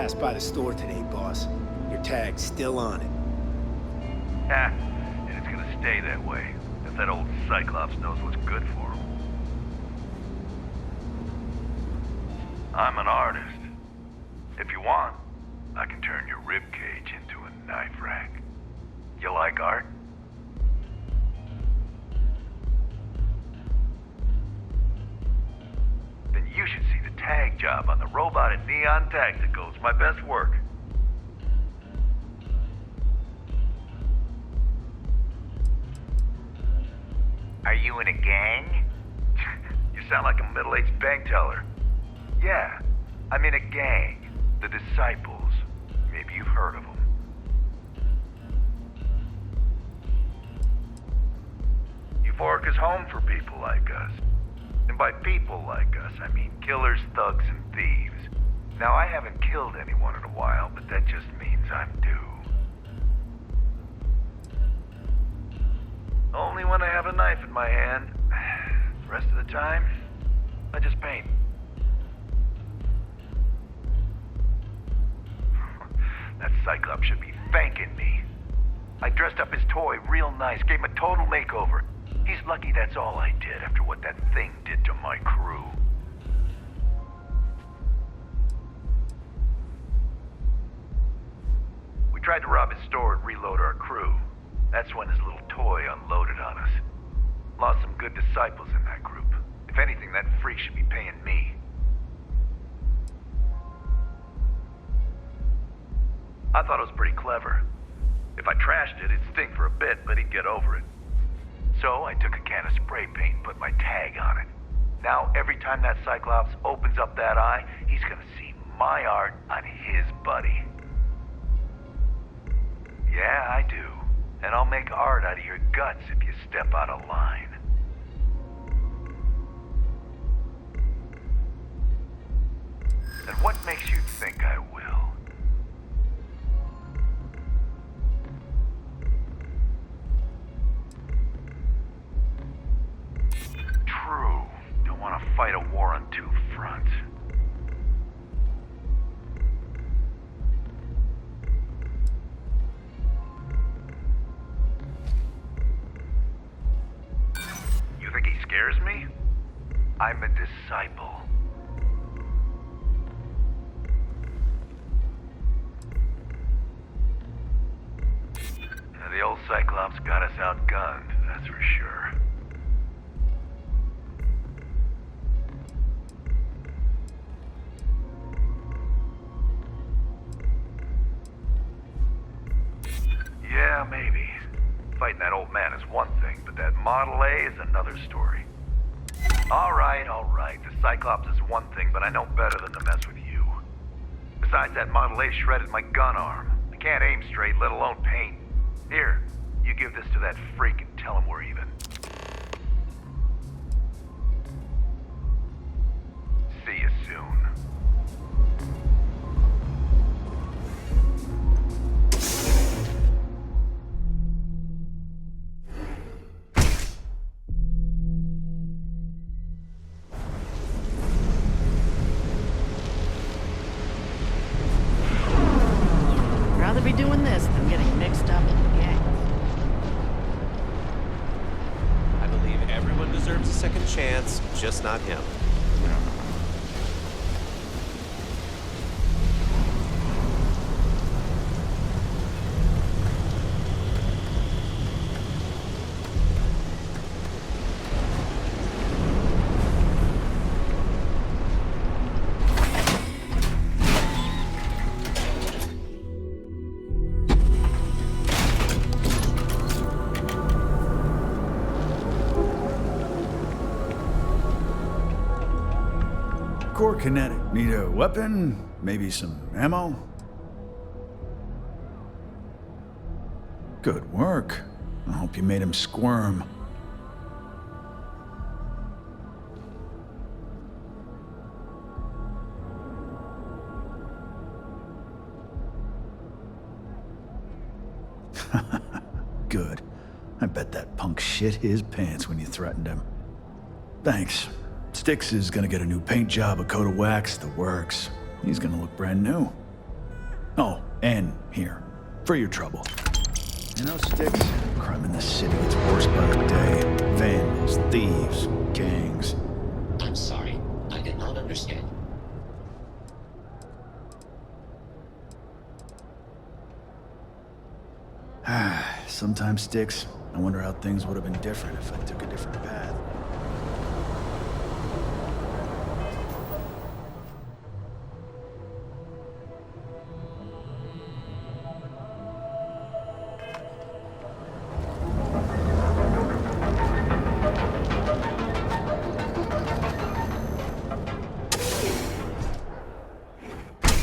Passed by the store today, boss. Your tag's still on it. Ha! And it's gonna stay that way, if that old Cyclops knows what's good for him. I'm an artist. If you want, I can turn your ribcage into a knife rack. You like art? Then you should see the tag job on the robot at Neon Tactical. It's my best work. Are you in a gang? You sound like a middle-aged bank teller. Yeah, I'm in a gang. The Disciples. Maybe you've heard of them. Euphoric is home for people like us. And by people like us, I mean killers, thugs, and thieves. Now, I haven't killed anyone in a while, but that just means I'm due. Only when I have a knife in my hand. The rest of the time, I just paint. That Cyclops should be thanking me. I dressed up his toy real nice, gave him a total makeover. He's lucky that's all I did after what that thing did to my crew. We tried to rob his store and reload our crew. That's when his little toy unloaded on us. Lost some good disciples in that group. If anything, that freak should be paying me. I thought it was pretty clever. If I trashed it, it'd stink for a bit, but he'd get over it. So I took a can of spray paint and put my tag on it. Now, every time that Cyclops opens up that eye, he's gonna see my art on his buddy. Yeah, I do. And I'll make art out of your guts if you step out of line. And what makes you think I will? True. Don't want to fight a war on two fronts. You think he scares me? I'm a disciple. Now, the old Cyclops got us outgunned, that's for sure. Yeah, maybe. Fighting that old man is one thing, but that Model A is another story. All right. The Cyclops is one thing, but I know better than to mess with you. Besides, that Model A shredded my gun arm. I can't aim straight, let alone paint. Here, you give this to that freak and tell him we're even. See you soon. Rather be doing this than getting mixed up in the gang. I believe everyone deserves a second chance, just not him. Core kinetic. Need a weapon? Maybe some ammo? Good work. I hope you made him squirm. Good. I bet that punk shit his pants when you threatened him. Thanks. Styx is gonna get a new paint job, a coat of wax, the works. He's gonna look brand new. Oh, and here, for your trouble. You know, Sticks, crime in this city gets worse by the day. Vandals, thieves, gangs. I'm sorry, I did not understand. Sometimes, Sticks, I wonder how things would have been different if I took a different path.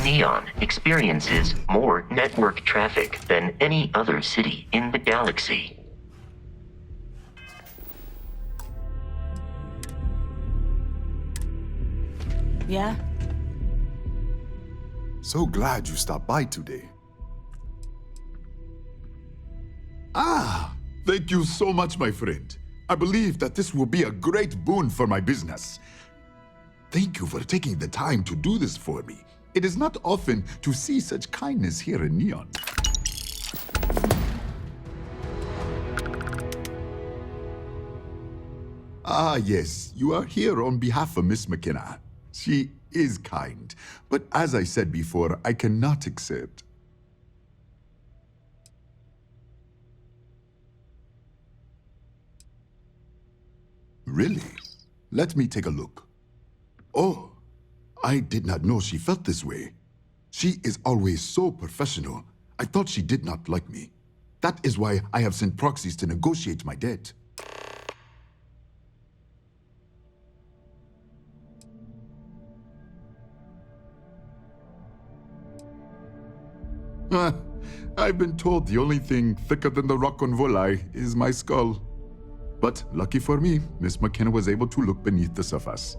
Neon experiences more network traffic than any other city in the galaxy. Yeah? So glad you stopped by today. Ah, thank you so much, my friend. I believe that this will be a great boon for my business. Thank you for taking the time to do this for me. It is not often to see such kindness here in Neon. Ah, yes, you are here on behalf of Miss McKenna. She is kind, but as I said before, I cannot accept. Really? Let me take a look. Oh, I did not know she felt this way. She is always so professional. I thought she did not like me. That is why I have sent proxies to negotiate my debt. I've been told the only thing thicker than the rock on Volai is my skull. But lucky for me, Miss McKenna was able to look beneath the surface.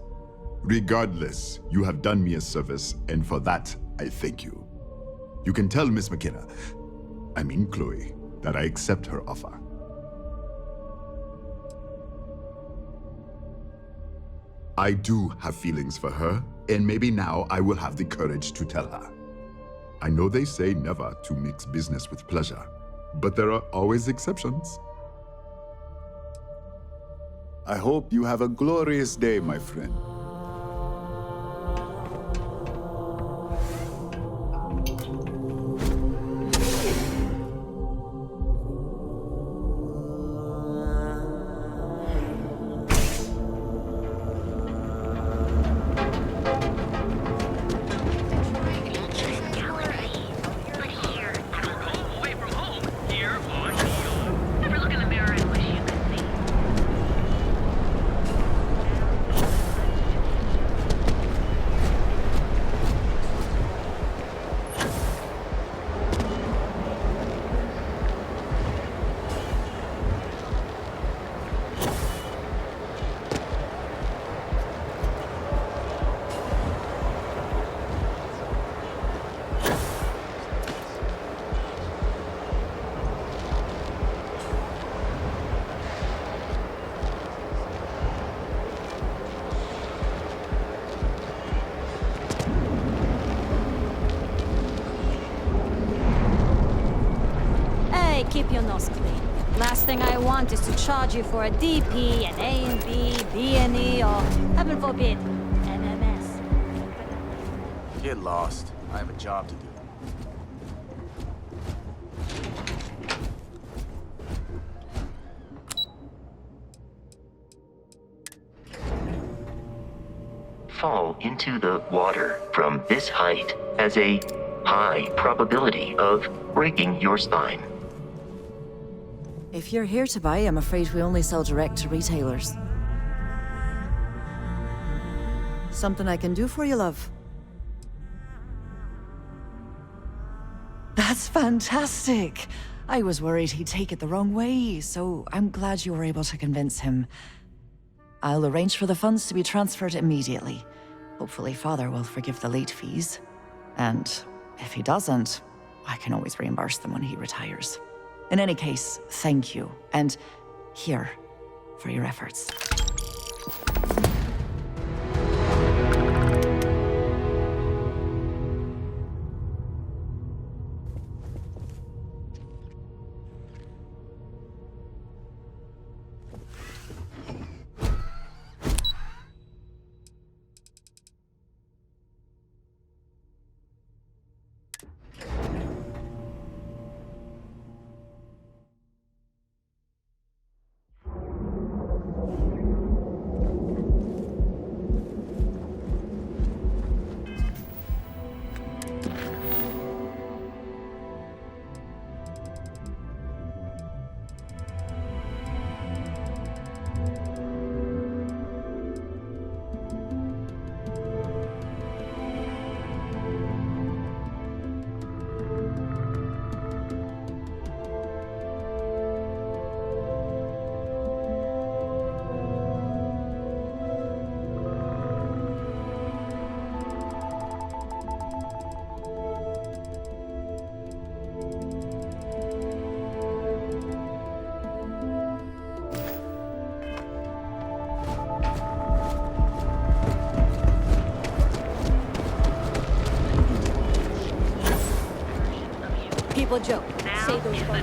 Regardless, you have done me a service, and for that, I thank you. You can tell Miss McKenna, I mean Chloe, that I accept her offer. I do have feelings for her, and maybe now I will have the courage to tell her. I know they say never to mix business with pleasure, but there are always exceptions. I hope you have a glorious day, my friend. Keep your nose clean. Last thing I want is to charge you for a DP, an A and B, B and E, or, heaven forbid, MMS. Get lost. I have a job to do. Fall into the water from this height has a high probability of breaking your spine. If you're here to buy, I'm afraid we only sell direct to retailers. Something I can do for you, love? That's fantastic! I was worried he'd take it the wrong way, so I'm glad you were able to convince him. I'll arrange for the funds to be transferred immediately. Hopefully Father will forgive the late fees. And if he doesn't, I can always reimburse them when he retires. In any case, thank you, and here for your efforts. terrible joke. Say those for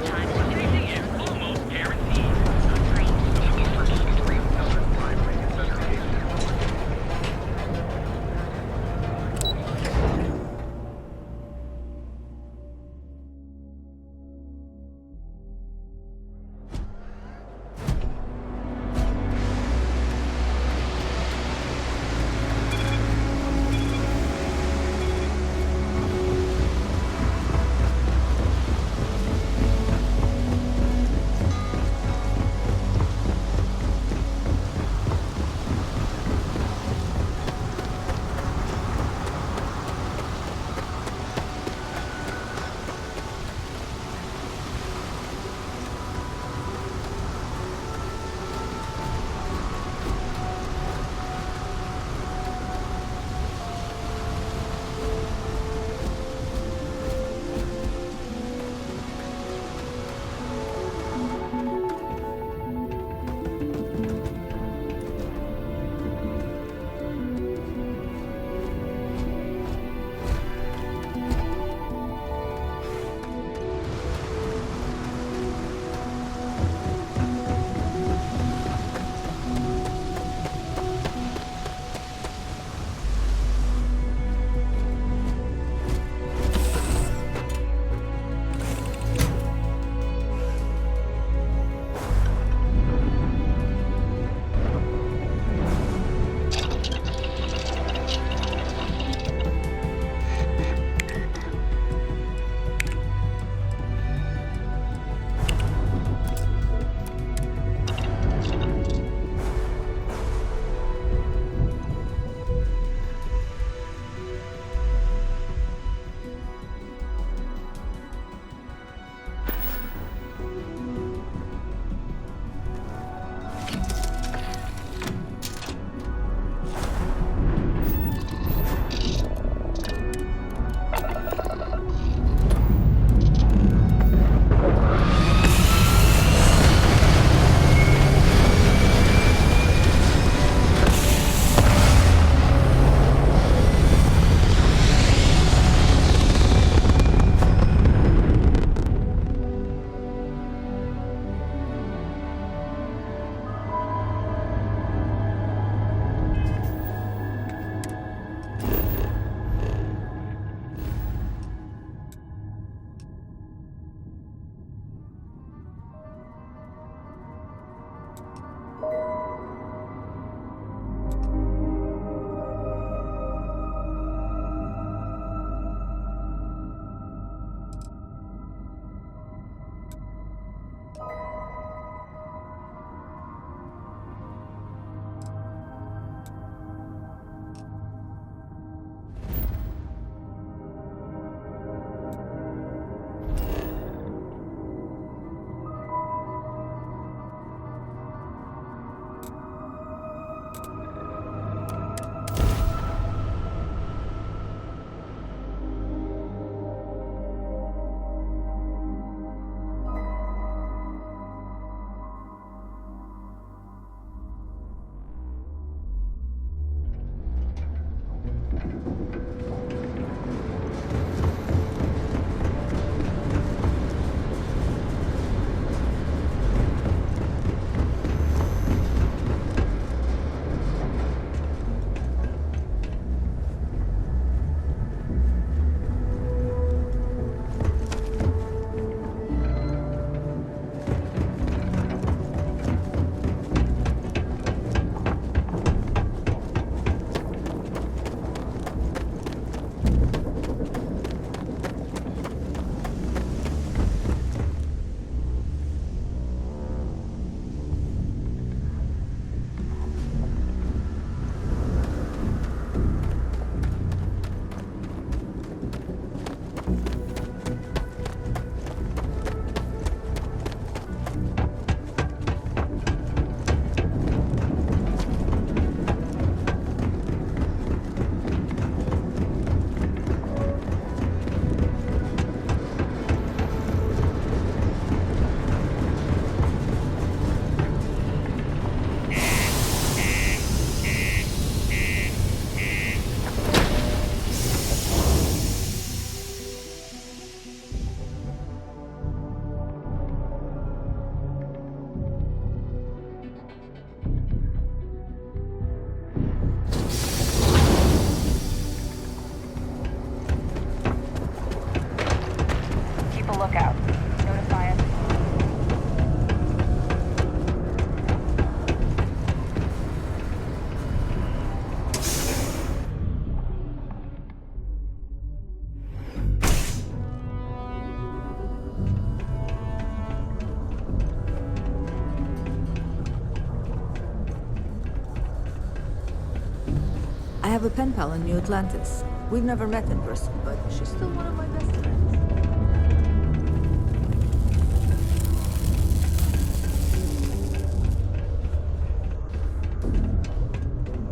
I have a pen pal in New Atlantis. We've never met in person, but she's still one of my best friends.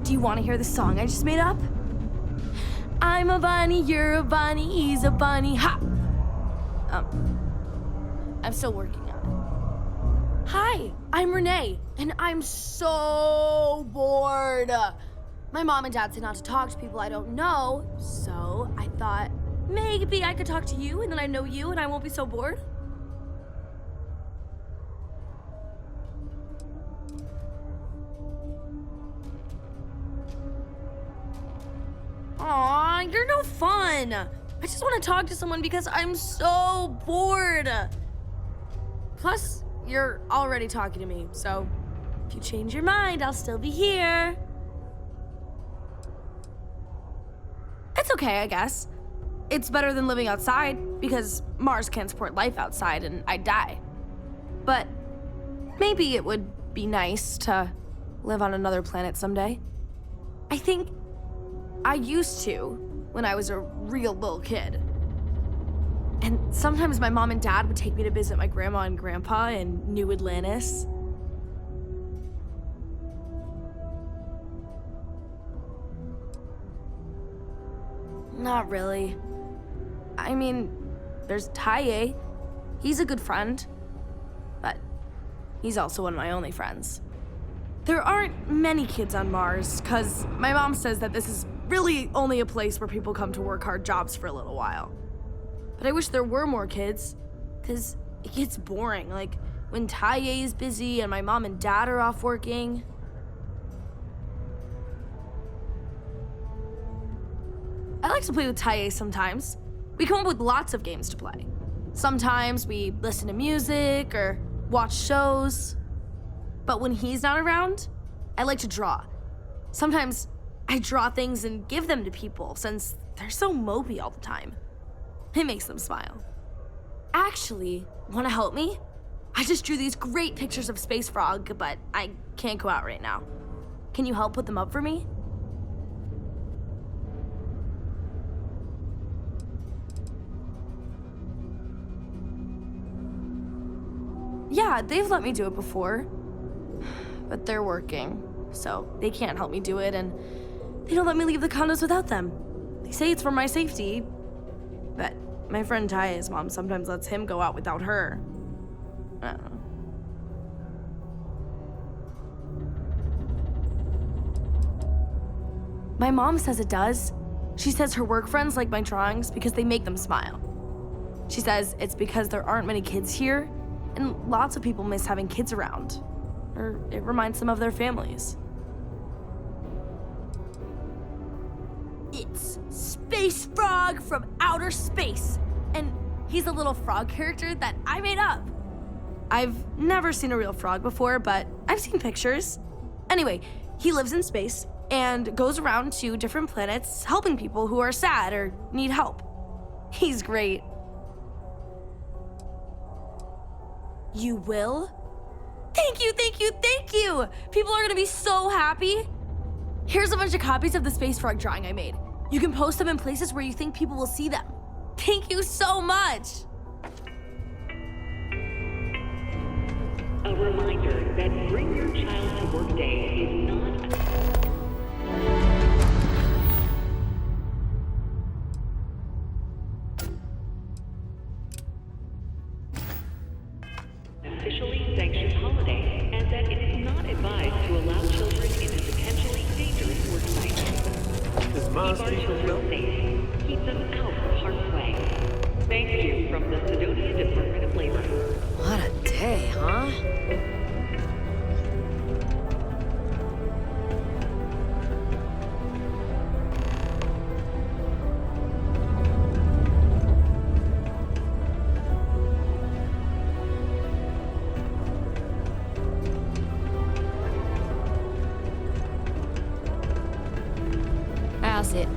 Do you want to hear the song I just made up? I'm a bunny, you're a bunny, he's a bunny, ha! I'm still working on it. Hi, I'm Renee, and I'm so bored. My mom and dad say not to talk to people I don't know, so I thought maybe I could talk to you, and then I know you, and I won't be so bored. Aw, you're no fun. I just want to talk to someone because I'm so bored. Plus, you're already talking to me, so if you change your mind, I'll still be here. It's okay, I guess. It's better than living outside, because Mars can't support life outside and I'd die. But maybe it would be nice to live on another planet someday. I think I used to when I was a real little kid. And sometimes my mom and dad would take me to visit my grandma and grandpa in New Atlantis. Not really. I mean, there's Taye. He's a good friend, but he's also one of my only friends. There aren't many kids on Mars, because my mom says that this is really only a place where people come to work hard jobs for a little while. But I wish there were more kids, because it gets boring, like when Taye is busy and my mom and dad are off working. I like to play with Taye sometimes. We come up with lots of games to play. Sometimes we listen to music or watch shows. But when he's not around, I like to draw. Sometimes I draw things and give them to people since they're so mopey all the time. It makes them smile. Actually, want to help me? I just drew these great pictures of Space Frog, but I can't go out right now. Can you help put them up for me? Yeah, they've let me do it before. But they're working, so they can't help me do it, and they don't let me leave the condos without them. They say it's for my safety, but my friend Taya's mom sometimes lets him go out without her. I don't know. My mom says it does. She says her work friends like my drawings because they make them smile. She says it's because there aren't many kids here, and lots of people miss having kids around, or it reminds them of their families. It's Space Frog from outer space, and he's a little frog character that I made up. I've never seen a real frog before, but I've seen pictures. Anyway, he lives in space and goes around to different planets helping people who are sad or need help. He's great. You will? Thank you, thank you, thank you! People are gonna be so happy. Here's a bunch of copies of the Space Frog drawing I made. You can post them in places where you think people will see them. Thank you so much! A reminder that Bring Your Child to Work Day is not officially sanctioned holiday, and that it is not advised to allow children into potentially dangerous workplaces. Keep our children safe. Keep them out of harm's way. Thank you from the Sidonia Department of Labor. What a day, huh? How's it?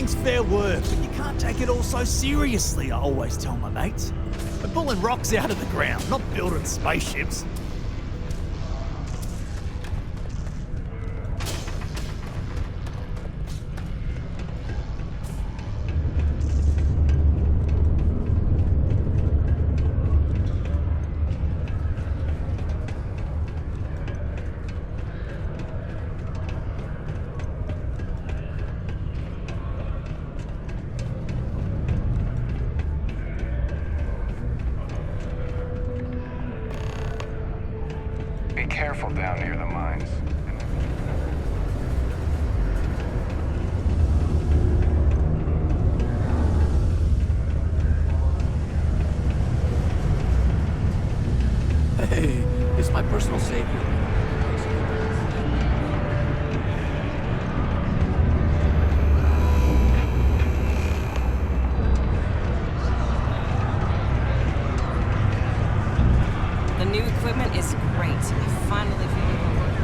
Mining fair work, but you can't take it all so seriously, I always tell my mates. We're pulling rocks out of the ground, not building spaceships. Be careful down near the mines. Hey, it's my personal savior. The new equipment is great. I finally figured out what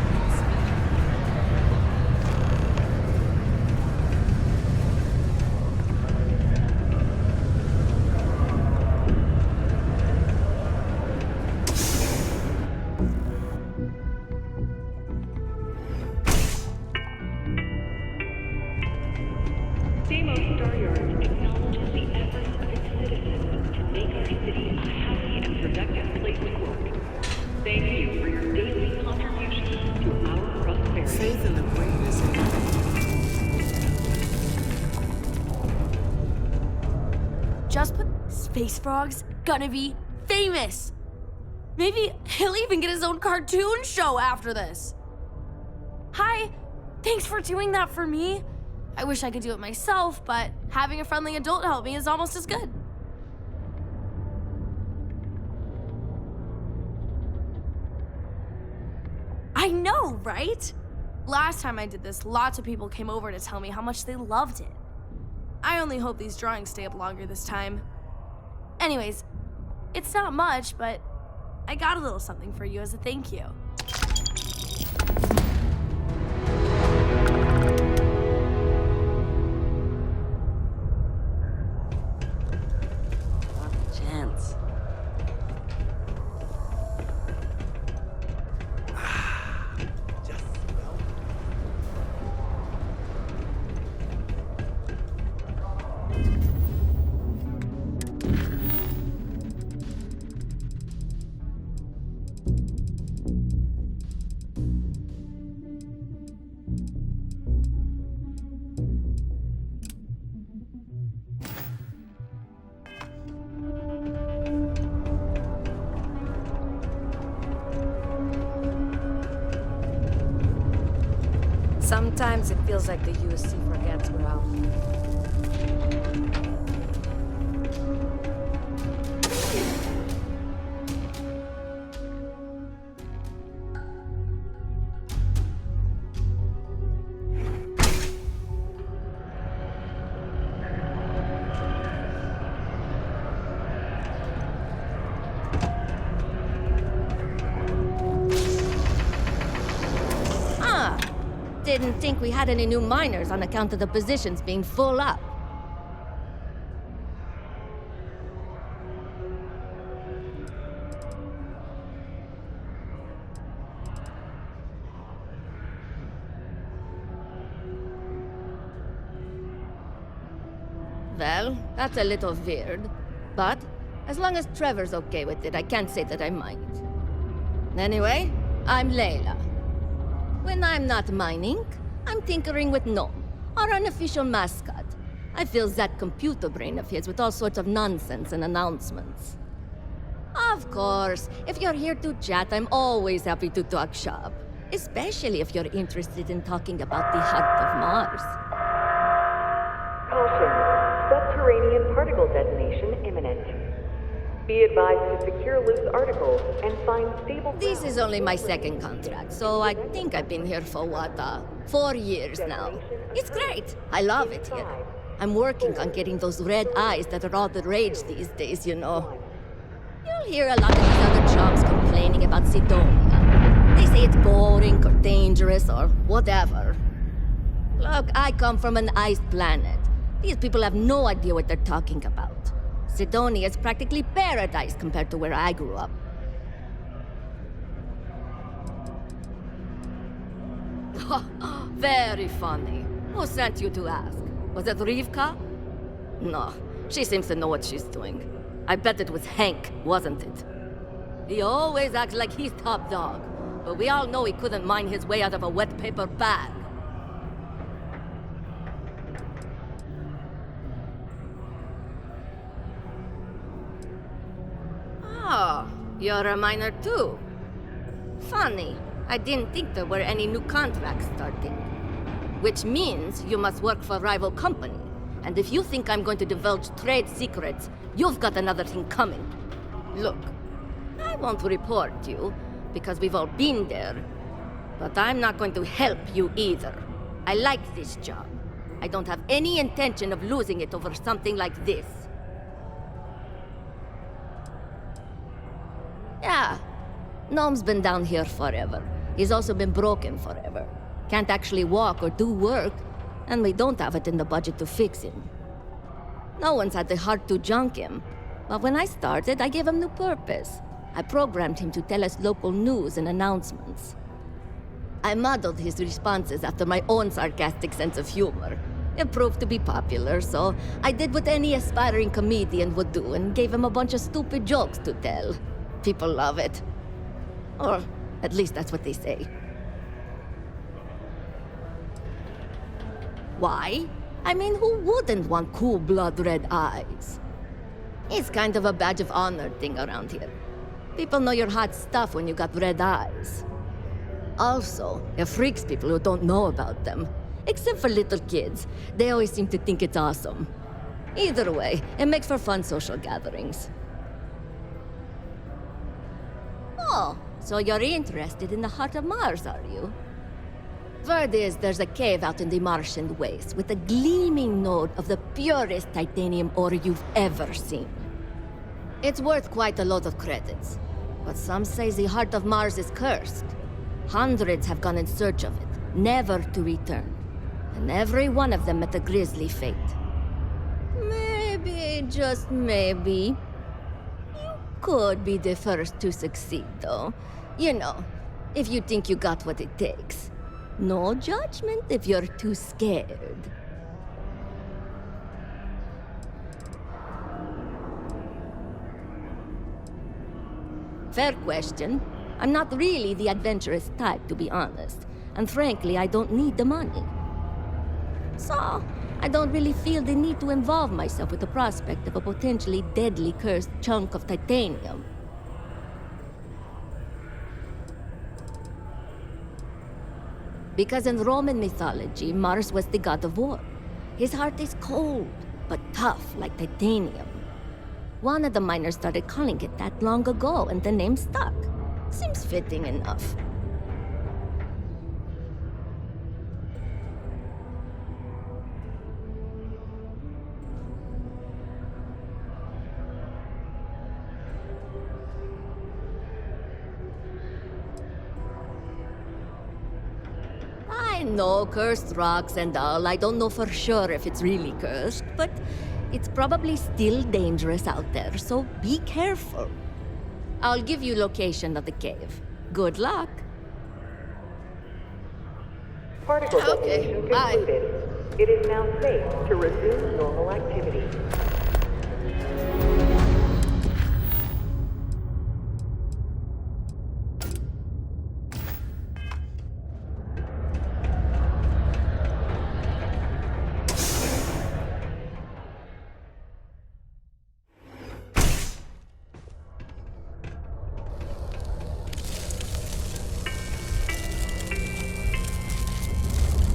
Samos Staryard acknowledges the efforts of its citizens to make our city a happy and productive place to work. Thank you for your daily contributions to our prosperity. Faith in the greatness of Just put Space Frog's gonna be famous. Maybe he'll even get his own cartoon show after this. Hi, thanks for doing that for me. I wish I could do it myself, but having a friendly adult help me is almost as good. I know, right? Last time I did this, lots of people came over to tell me how much they loved it. I only hope these drawings stay up longer this time. Anyways, it's not much, but I got a little something for you as a thank you. chance. Sometimes it feels like the USC forgets we're out. Didn't think we had any new miners on account of the positions being full up. Well, that's a little weird. But as long as Trevor's okay with it, I can't say that I mind. Anyway, I'm Layla. When I'm not mining, I'm tinkering with Gnome, our unofficial mascot. I fill that computer brain of his with all sorts of nonsense and announcements. Of course, if you're here to chat, I'm always happy to talk shop. Especially if you're interested in talking about the heart of Mars. Caution. Subterranean particle detonation imminent. Be advised to secure loose articles and find stable... This is only my second contract, so I think I've been here for, 4 years now. It's great. I love it here. I'm working on getting those red eyes that are all the rage these days, you know. You'll hear a lot of these other chums complaining about Sidonia. They say it's boring or dangerous or whatever. Look, I come from an iced planet. These people have no idea what they're talking about. Sidonia is practically paradise compared to where I grew up. Very funny. Who sent you to ask? Was it Rivka? No, she seems to know what she's doing. I bet it was Hank, wasn't it? He always acts like he's top dog, but we all know he couldn't mine his way out of a wet paper bag. Oh, you're a miner too. Funny, I didn't think there were any new contracts starting. Which means you must work for a rival company. And if you think I'm going to divulge trade secrets, you've got another thing coming. Look, I won't report you, because we've all been there. But I'm not going to help you either. I like this job. I don't have any intention of losing it over something like this. Yeah, Noam's been down here forever. He's also been broken forever. Can't actually walk or do work, and we don't have it in the budget to fix him. No one's had the heart to junk him, but when I started, I gave him new purpose. I programmed him to tell us local news and announcements. I modeled his responses after my own sarcastic sense of humor. It proved to be popular, so I did what any aspiring comedian would do and gave him a bunch of stupid jokes to tell. People love it. Or at least that's what they say. Why? I mean, who wouldn't want cool blood red eyes? It's kind of a badge of honor thing around here. People know you're hot stuff when you got red eyes. Also, it freaks people who don't know about them. Except for little kids. They always seem to think it's awesome. Either way, it makes for fun social gatherings. Oh, so you're interested in the heart of Mars, are you? Word is there's a cave out in the Martian wastes with a gleaming node of the purest titanium ore you've ever seen. It's worth quite a lot of credits, but some say the heart of Mars is cursed. Hundreds have gone in search of it, never to return. And every one of them met a grisly fate. Maybe, just maybe, you could be the first to succeed, though. You know, if you think you got what it takes. No judgment if you're too scared. Fair question. I'm not really the adventurous type, to be honest. And frankly, I don't need the money. So, I don't really feel the need to involve myself with the prospect of a potentially deadly cursed chunk of titanium. Because in Roman mythology, Mars was the god of war. His heart is cold, but tough like titanium. One of the miners started calling it that long ago, and the name stuck. Seems fitting enough. I know, cursed rocks and all. I don't know for sure if it's really cursed, but it's probably still dangerous out there, so be careful. I'll give you location of the cave. Good luck. Particle definition concluded. It is now safe to resume normal activity.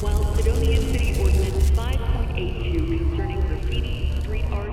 While Sidonian City Ordinance 5.82 concerning graffiti, street art,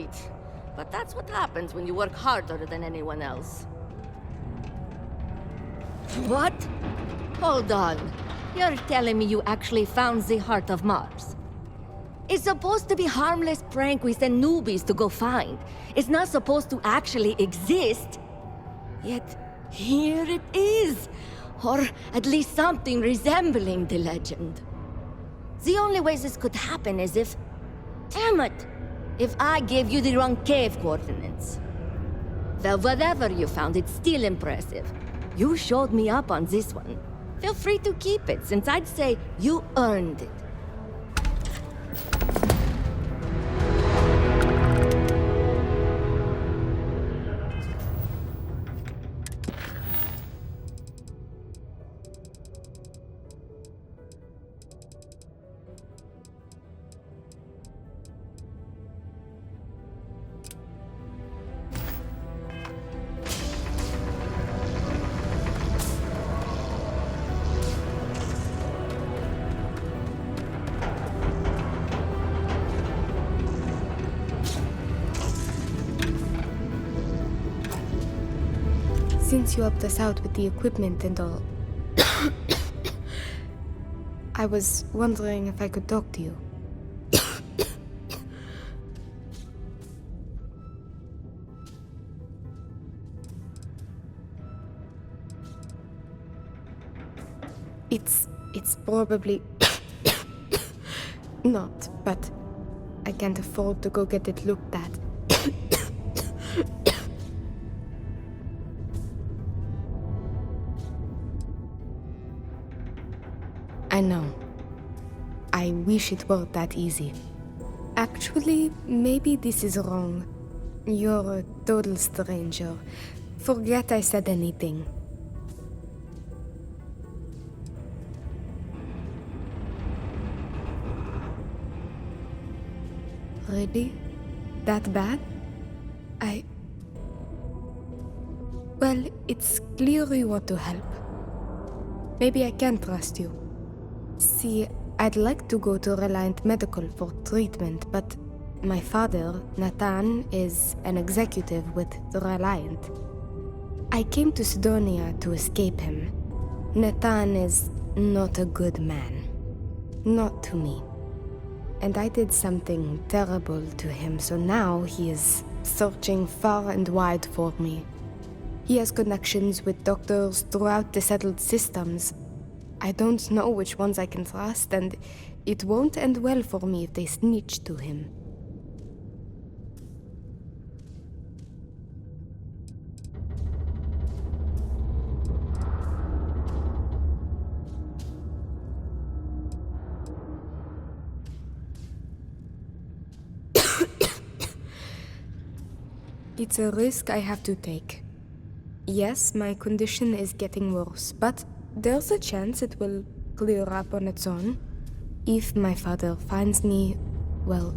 it. But that's what happens when you work harder than anyone else. What? Hold on. You're telling me you actually found the heart of Mars? It's supposed to be harmless prank we send newbies to go find. It's not supposed to actually exist. Yet, here it is. Or at least something resembling the legend. The only way this could happen is if... Damn it! If I gave you the wrong cave coordinates. Well, whatever you found, it's still impressive. You showed me up on this one. Feel free to keep it, since I'd say you earned it. Since you helped us out with the equipment and all, I was wondering if I could talk to you. It's probably not, but I can't afford to go get it looked at. I know. I wish it were that easy. Actually, maybe this is wrong. You're a total stranger. Forget I said anything. Really? That bad? Well, it's clear you want to help. Maybe I can trust you. See, I'd like to go to Reliant Medical for treatment, but my father, Nathan, is an executive with the Reliant. I came to Sidonia to escape him. Nathan is not a good man. Not to me. And I did something terrible to him, so now he is searching far and wide for me. He has connections with doctors throughout the settled systems. I don't know which ones I can trust, and it won't end well for me if they snitch to him. It's a risk I have to take. Yes, my condition is getting worse, but there's a chance it will clear up on its own. If my father finds me, well,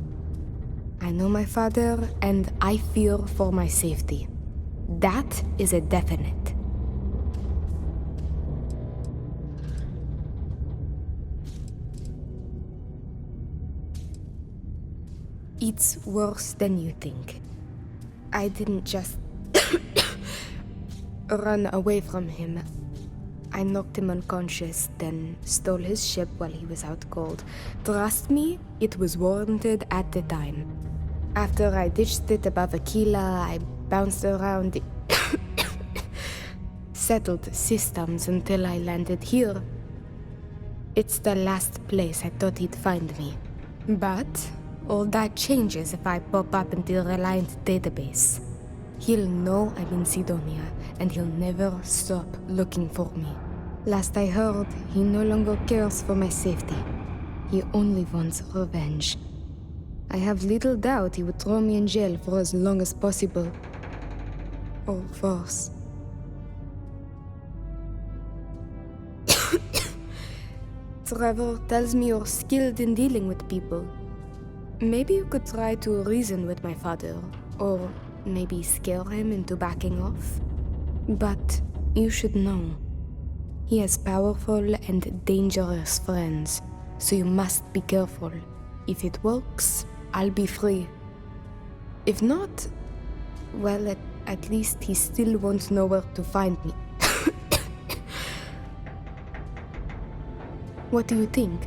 I know my father and I fear for my safety. That is a definite. It's worse than you think. I didn't just run away from him. I knocked him unconscious, then stole his ship while he was out cold. Trust me, it was warranted at the time. After I ditched it above Aquila, I bounced around the settled systems until I landed here. It's the last place I thought he'd find me. But all that changes if I pop up in the Reliant database. He'll know I'm in Sidonia, and he'll never stop looking for me. Last I heard, he no longer cares for my safety. He only wants revenge. I have little doubt he would throw me in jail for as long as possible. Or worse. Trevor tells me you're skilled in dealing with people. Maybe you could try to reason with my father, or maybe scare him into backing off. But you should know, he has powerful and dangerous friends, so you must be careful. If it works, I'll be free. If not, well, at least he still won't know where to find me. What do you think?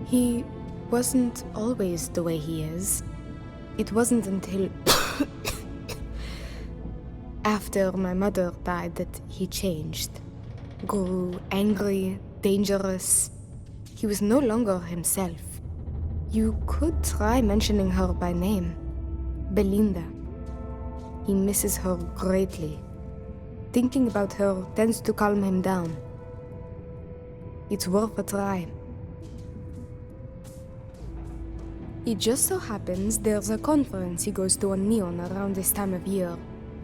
He wasn't always the way he is. It wasn't until after my mother died that he changed. Grew angry, dangerous. He was no longer himself. You could try mentioning her by name. Belinda. He misses her greatly. Thinking about her tends to calm him down. It's worth a try. It just so happens there's a conference he goes to on Neon around this time of year.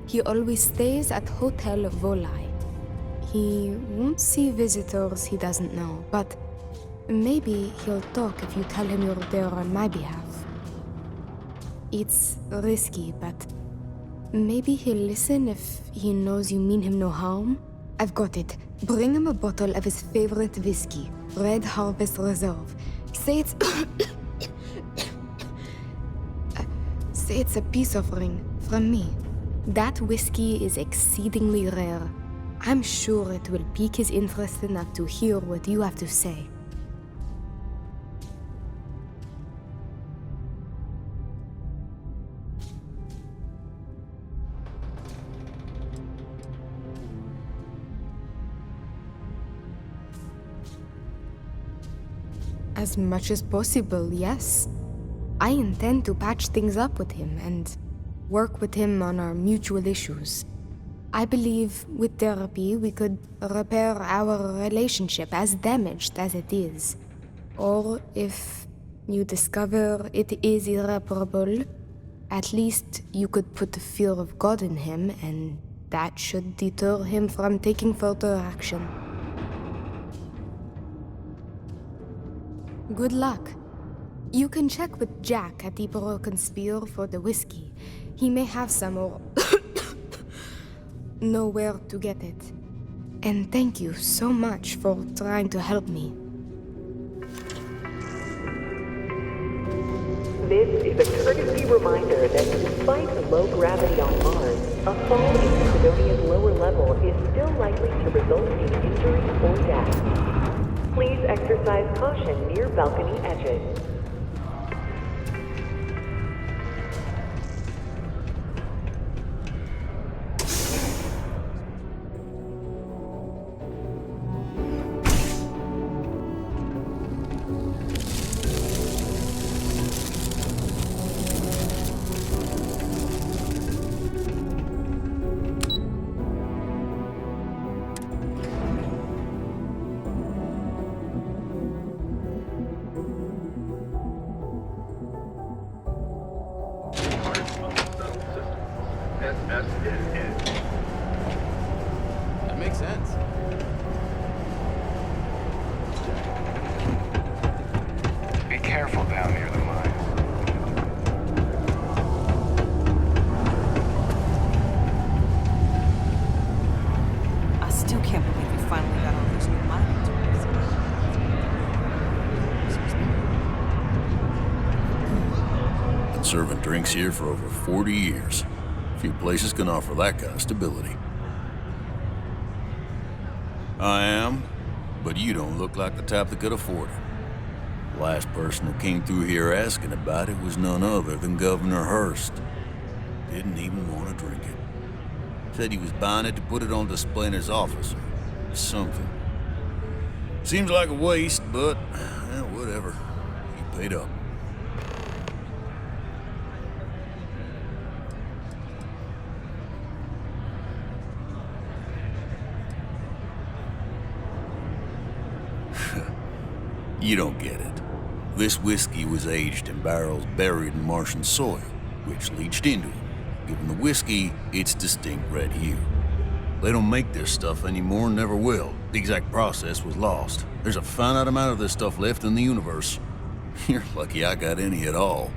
He always stays at Hotel Volai. He won't see visitors he doesn't know, but maybe he'll talk if you tell him you're there on my behalf. It's risky, but maybe he'll listen if he knows you mean him no harm. I've got it. Bring him a bottle of his favorite whiskey, Red Harvest Reserve. Say it's... Say it's a peace offering from me. That whiskey is exceedingly rare. I'm sure it will pique his interest enough to hear what you have to say. As much as possible, yes. I intend to patch things up with him and work with him on our mutual issues. I believe with therapy we could repair our relationship, as damaged as it is. Or if you discover it is irreparable, at least you could put the fear of God in him, and that should deter him from taking further action. Good luck. You can check with Jack at the Broken Spear for the whiskey. He may have some or know where to get it. And thank you so much for trying to help me. This is a courtesy reminder that despite the low gravity on Mars, a fall into Sidonia's lower level is still likely to result in injury or death. Please exercise caution near balcony edges. That makes sense. Be careful down near the mine. I still can't believe we finally got all those new mining tools. Been serving drinks here for over 40 years. Few places can offer that kind of stability. I am, but you don't look like the type that could afford it. Last person who came through here asking about it was none other than Governor Hurst. Didn't even want to drink it. Said he was buying it to put it on display in his office or something. Seems like a waste, but whatever. He paid up. You don't get it. This whiskey was aged in barrels buried in Martian soil, which leached into it, giving the whiskey its distinct red hue. They don't make this stuff anymore and never will. The exact process was lost. There's a finite amount of this stuff left in the universe. You're lucky I got any at all.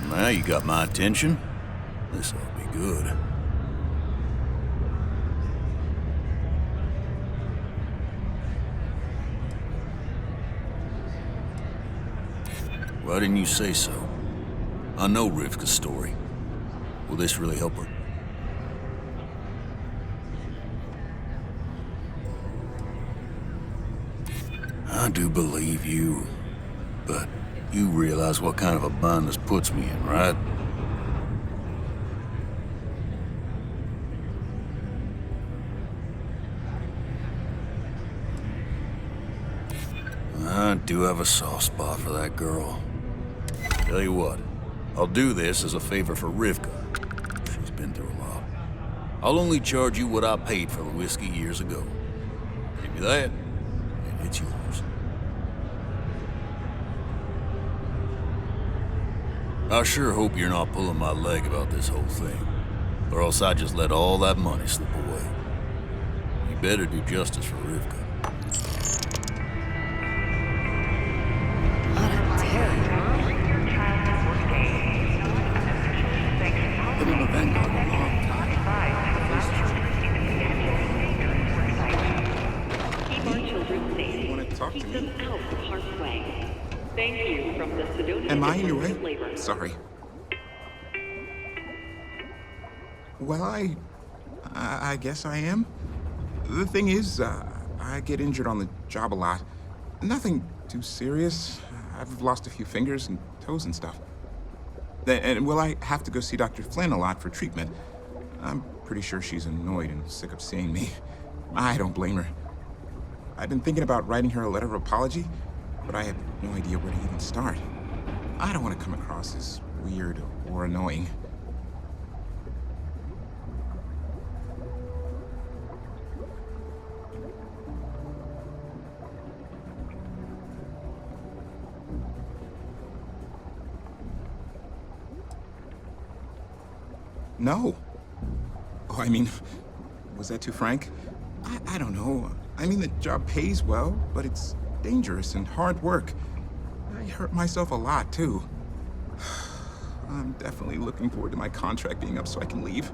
Now you got my attention. This ought to be good. Why didn't you say so? I know Rivka's story. Will this really help her? I do believe you, but you realize what kind of a bind this puts me in, right? I do have a soft spot for that girl. Tell you what, I'll do this as a favor for Rivka. She's been through a lot. I'll only charge you what I paid for the whiskey years ago. Give me that, and it's yours. I sure hope you're not pulling my leg about this whole thing, or else I just let all that money slip away. You better do justice for Rivka. Keep our children safe. Keep them out of harm's way. Thank you from the Sidonia Am I in your Department way? of Labor. Sorry. Well, I guess I am. The thing is, I get injured on the job a lot. Nothing too serious. I've lost a few fingers and toes and stuff. And will I have to go see Dr. Flynn a lot for treatment? I'm pretty sure she's annoyed and sick of seeing me. I don't blame her. I've been thinking about writing her a letter of apology, but I have no idea where to even start. I don't want to come across as weird or annoying. No. Oh, I mean, was that too frank? I don't know. I mean, the job pays well, but it's dangerous and hard work. I hurt myself a lot, too. I'm definitely looking forward to my contract being up so I can leave.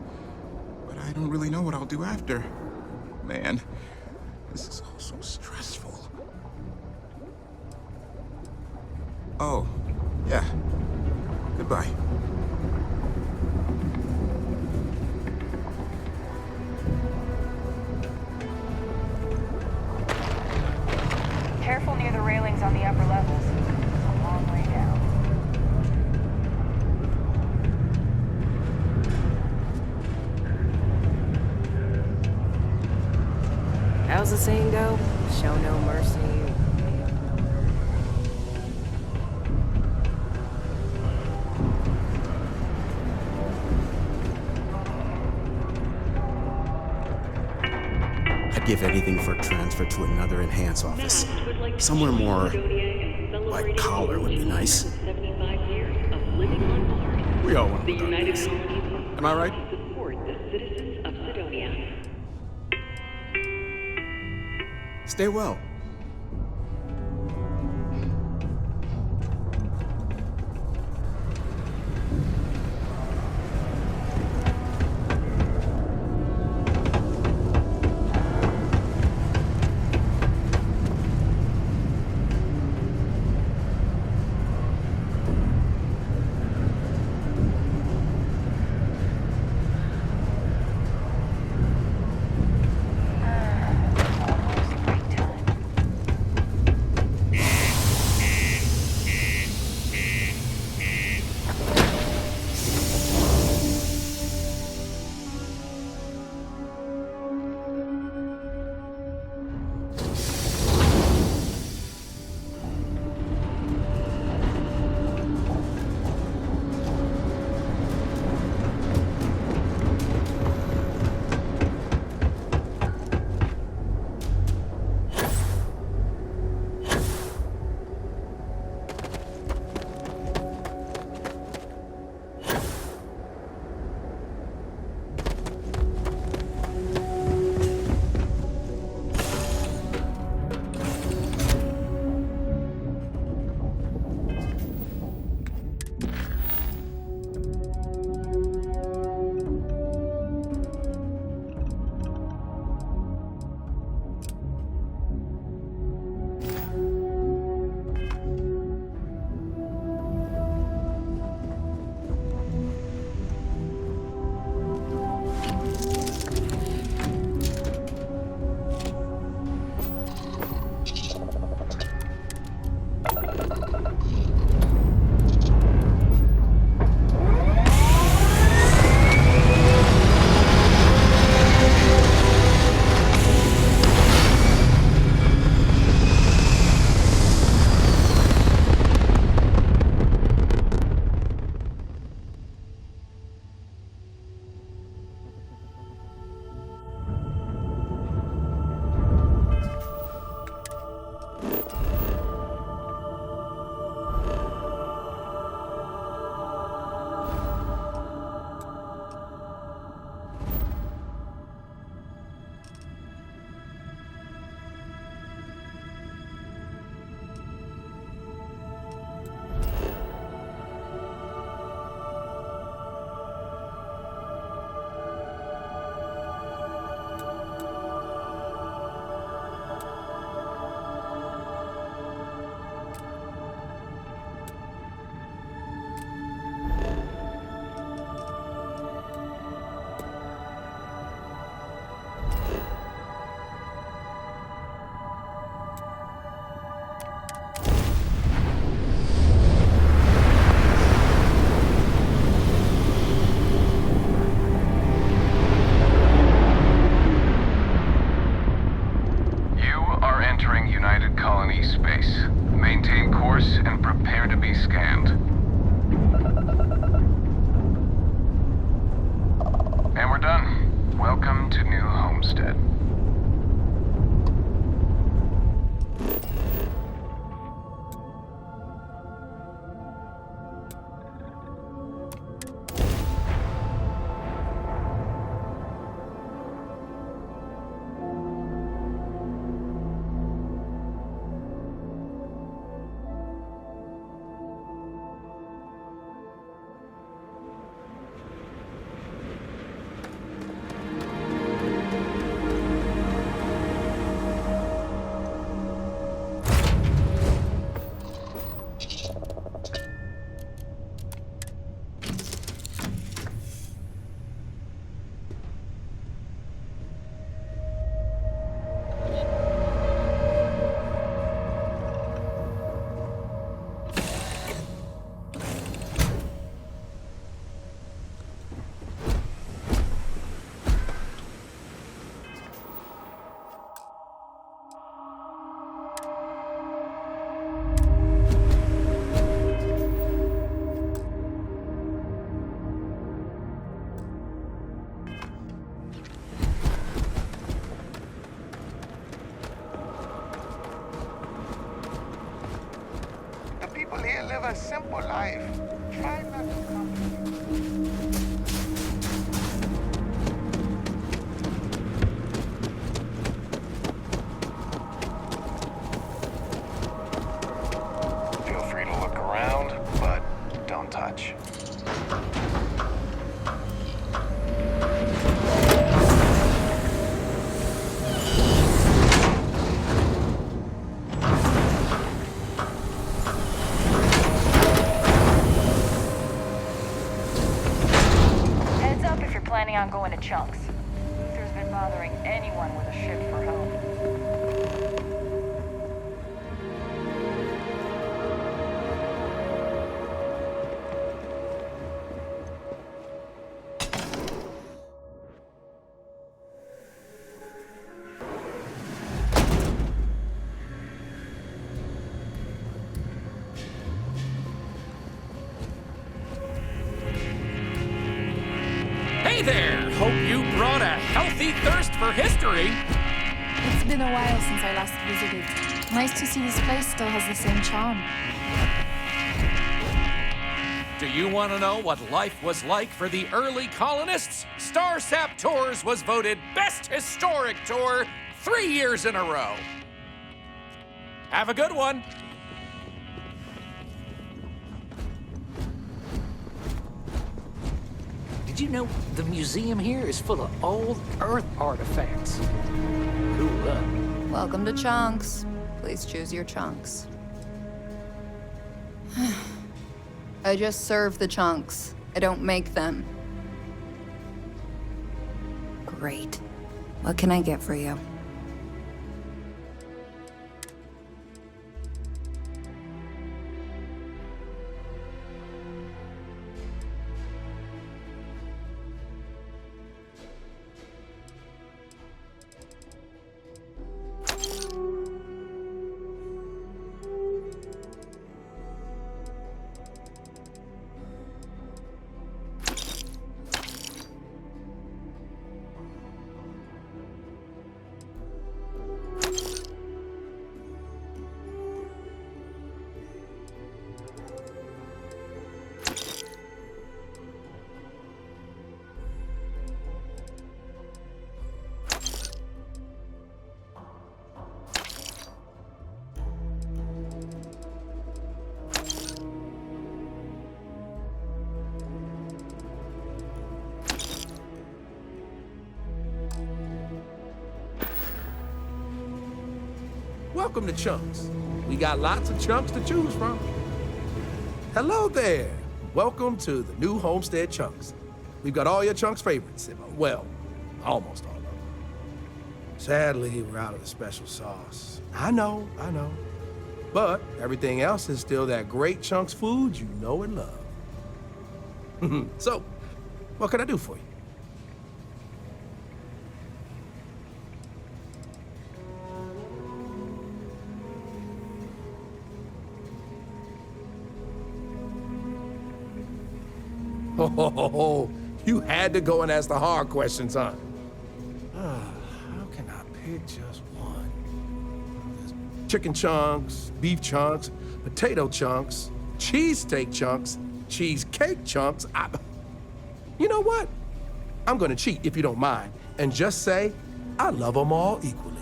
But I don't really know what I'll do after. Man, this is all so stressful. Oh, yeah. Goodbye. Careful near the railings on the upper levels. It's a long way down. How's the saying go? Show no mercy. I'd give anything for a transfer to another enhanced office. Somewhere more like Collar would be nice. We all want to look on this. Am I right? Support the citizens of Sidonia. Stay well. entering United Colony space. Maintain course and prepare to be scanned. And we're done. Welcome to New Homestead. A simple life. Try not to complicate. Feel free to look around, but don't touch. Planning on going to Chunks. Luther's been bothering anyone with a ship for help. Hey there! Hope you brought a healthy thirst for history. It's been a while since I last visited. Nice to see this place still has the same charm. Do you want to know what life was like for the early colonists? Starsap Tours was voted Best Historic Tour 3 years in a row. Have a good one. Did you know the museum here is full of old Earth artifacts? Cool up. Welcome to Chunks. Please choose your chunks. I just serve the chunks. I don't make them. Great. What can I get for you? Welcome to Chunks. We got lots of chunks to choose from. Hello there. Welcome to the new Homestead Chunks. We've got all your Chunks favorites. Well, almost all of them. Sadly, we're out of the special sauce. I know. But everything else is still that great Chunks food you know and love. So, what can I do for you? Oh, you had to go and ask the hard questions, huh? How can I pick just one? There's chicken chunks, beef chunks, potato chunks, cheesesteak chunks, cheesecake chunks. You know what? I'm gonna cheat if you don't mind, and just say I love them all equally.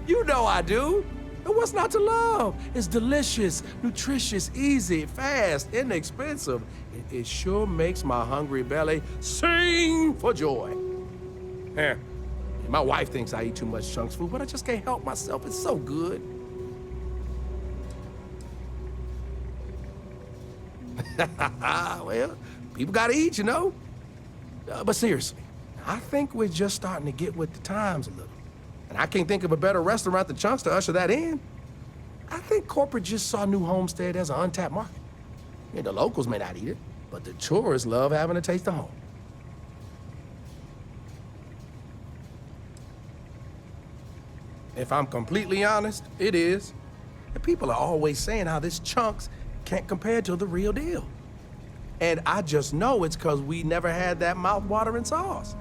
You know I do. And what's not to love? It's delicious, nutritious, easy, fast, inexpensive. It sure makes my hungry belly sing for joy. Eh. My wife thinks I eat too much chunks food, but I just can't help myself. It's so good. Well, people gotta eat, you know? But seriously, I think we're just starting to get with the times a little. And I can't think of a better restaurant than Chunks to usher that in. I think corporate just saw New Homestead as an untapped market. I mean, the locals may not eat it, but the tourists love having a taste of home. If I'm completely honest, it is. And people are always saying how this Chunks can't compare to the real deal. And I just know it's because we never had that mouth-watering sauce.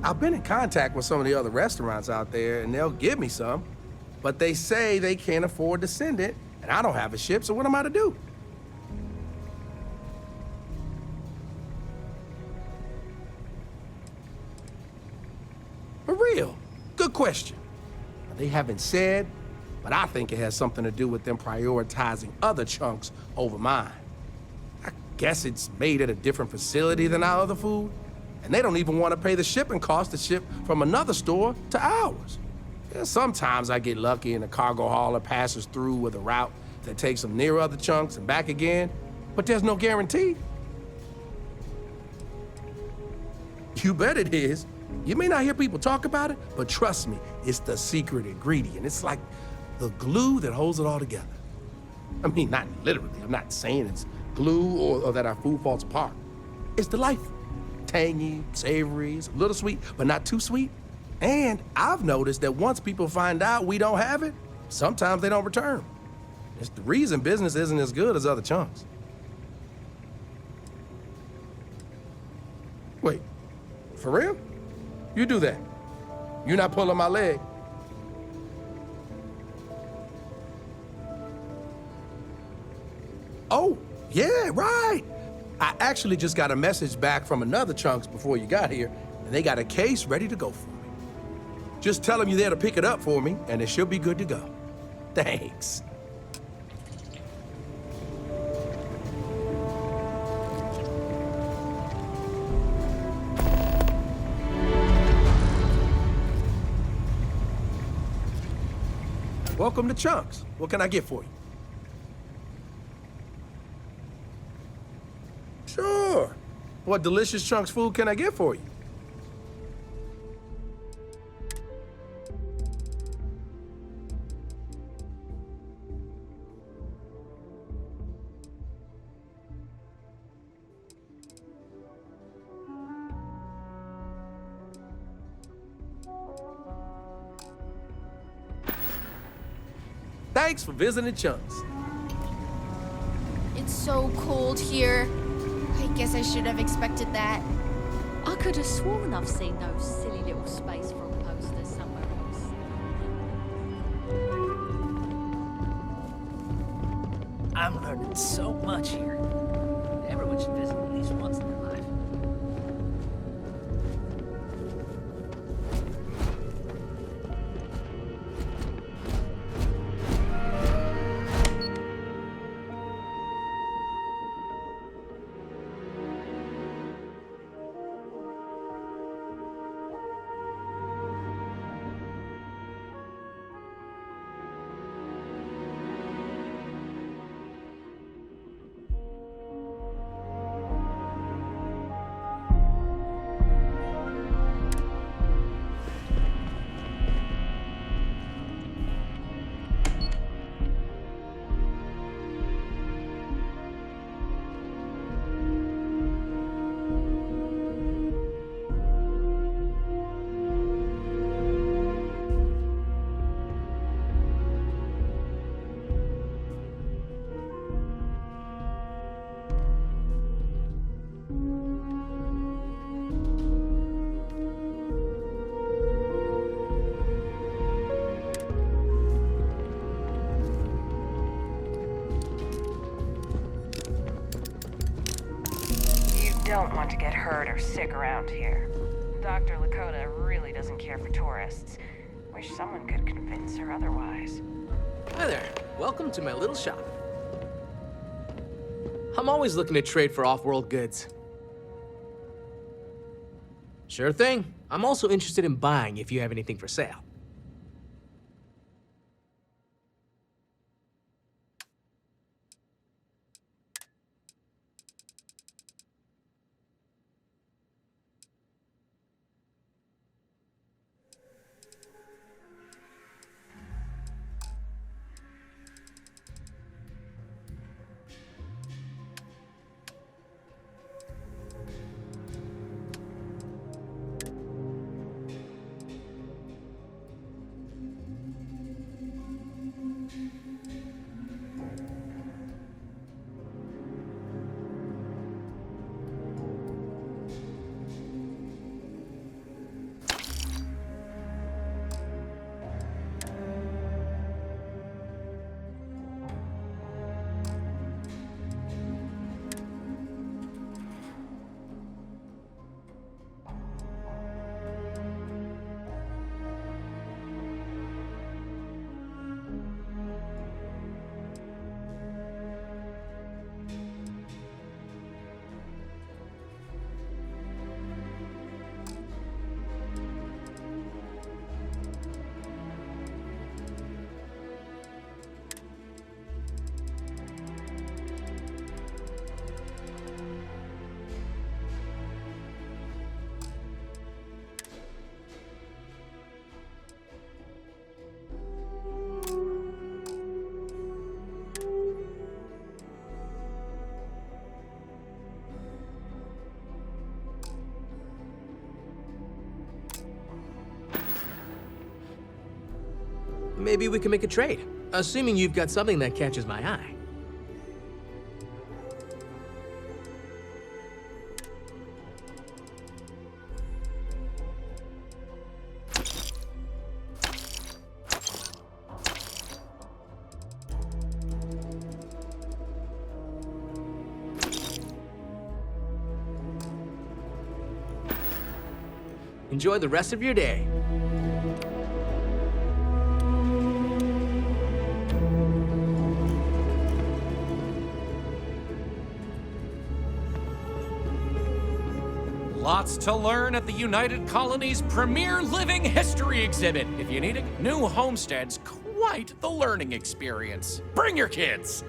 I've been in contact with some of the other restaurants out there, and they'll give me some, but they say they can't afford to send it, and I don't have a ship, so what am I to do? For real, good question. They haven't said, but I think it has something to do with them prioritizing other chunks over mine. I guess it's made at a different facility than our other food, and they don't even want to pay the shipping cost to ship from another store to ours. Yeah, sometimes I get lucky and a cargo hauler passes through with a route that takes them near other chunks and back again, but there's no guarantee. You bet it is. You may not hear people talk about it, but trust me, it's the secret ingredient. It's like the glue that holds it all together. I mean, not literally. I'm not saying it's glue or that our food falls apart. It's delightful. Tangy, savory, it's a little sweet, but not too sweet. And I've noticed that once people find out we don't have it, sometimes they don't return. It's the reason business isn't as good as other chunks. Wait, for real? You do that. You're not pulling my leg. Oh, yeah, right. I actually just got a message back from another Chunks before you got here, and they got a case ready to go for me. Just tell them you're there to pick it up for me, and it should be good to go. Thanks. Welcome to Chunks. What can I get for you? Sure. What delicious Chunks food can I get for you? Thanks for visiting Chunks. It's so cold here. I guess I should have expected that. I could have sworn I've seen those silly little space frog posters somewhere else. I'm learning so much here. Everyone should visit at least once in their life. don't want to get hurt or sick around here. Dr. Lakota really doesn't care for tourists. Wish someone could convince her otherwise. Hi there. Welcome to my little shop. I'm always looking to trade for off-world goods. Sure thing. I'm also interested in buying if you have anything for sale. Maybe we can make a trade, assuming you've got something that catches my eye. Enjoy the rest of your day. Lots to learn at the United Colony's premier living history exhibit. If you need it, New Homestead's quite the learning experience. Bring your kids!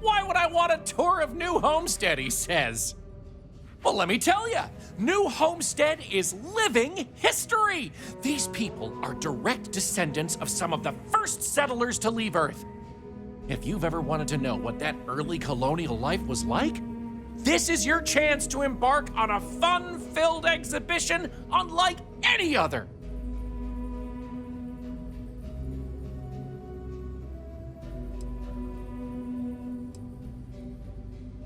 Why would I want a tour of New Homestead, he says. Well, let me tell you, New Homestead is living history. These people are direct descendants of some of the first settlers to leave Earth. If you've ever wanted to know what that early colonial life was like, this is your chance to embark on a fun-filled exhibition unlike any other.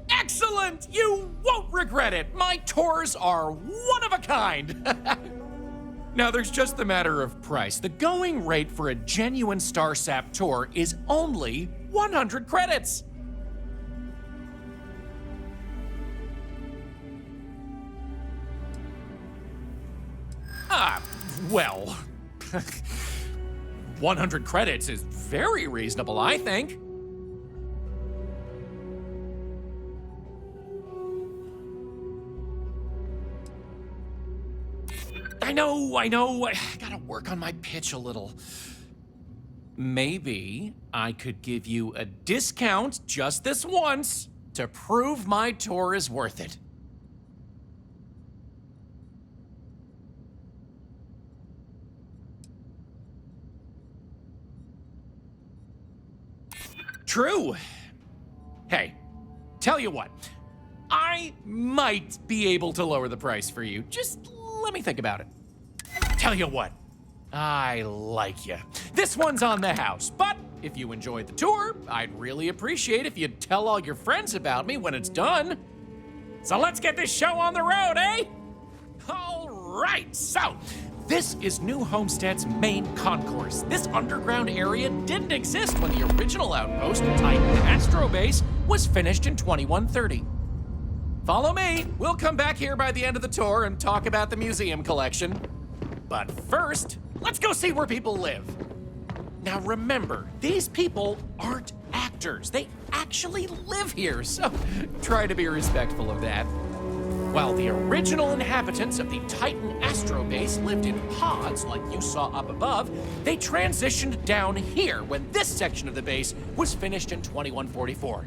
Excellent! You won't regret it. My tours are one of a kind. Now, there's just the matter of price. The going rate for a genuine Starsap tour is only 100 credits. Well, 100 credits is very reasonable, I think. I know, I gotta work on my pitch a little. Maybe I could give you a discount just this once to prove my tour is worth it. True. Hey, tell you what, I might be able to lower the price for you. Just let me think about it. Tell you what, I like you. This one's on the house, but if you enjoyed the tour, I'd really appreciate if you'd tell all your friends about me when it's done. So let's get this show on the road, eh? All right, so This is New Homestead's main concourse. This underground area didn't exist when the original outpost, Titan Astro Base, was finished in 2130. Follow me. We'll come back here by the end of the tour and talk about the museum collection. But first, let's go see where people live. Now remember, these people aren't actors. They actually live here, so try to be respectful of that. While the original inhabitants of the Titan Astro Base lived in pods like you saw up above, they transitioned down here when this section of the base was finished in 2144.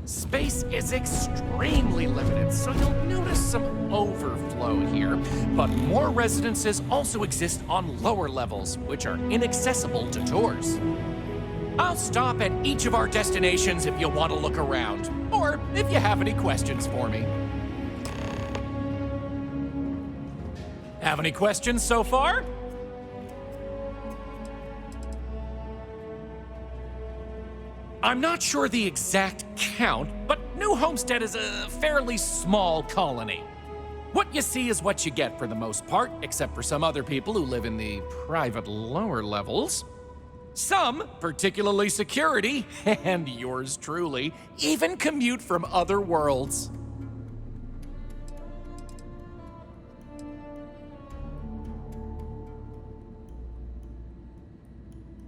Space is extremely limited, so you'll notice some overflow here, but more residences also exist on lower levels, which are inaccessible to tours. I'll stop at each of our destinations if you want to look around, or if you have any questions for me. Have any questions so far? I'm not sure the exact count, but New Homestead is a fairly small colony. What you see is what you get for the most part, except for some other people who live in the private lower levels. Some, particularly security, and yours truly, even commute from other worlds.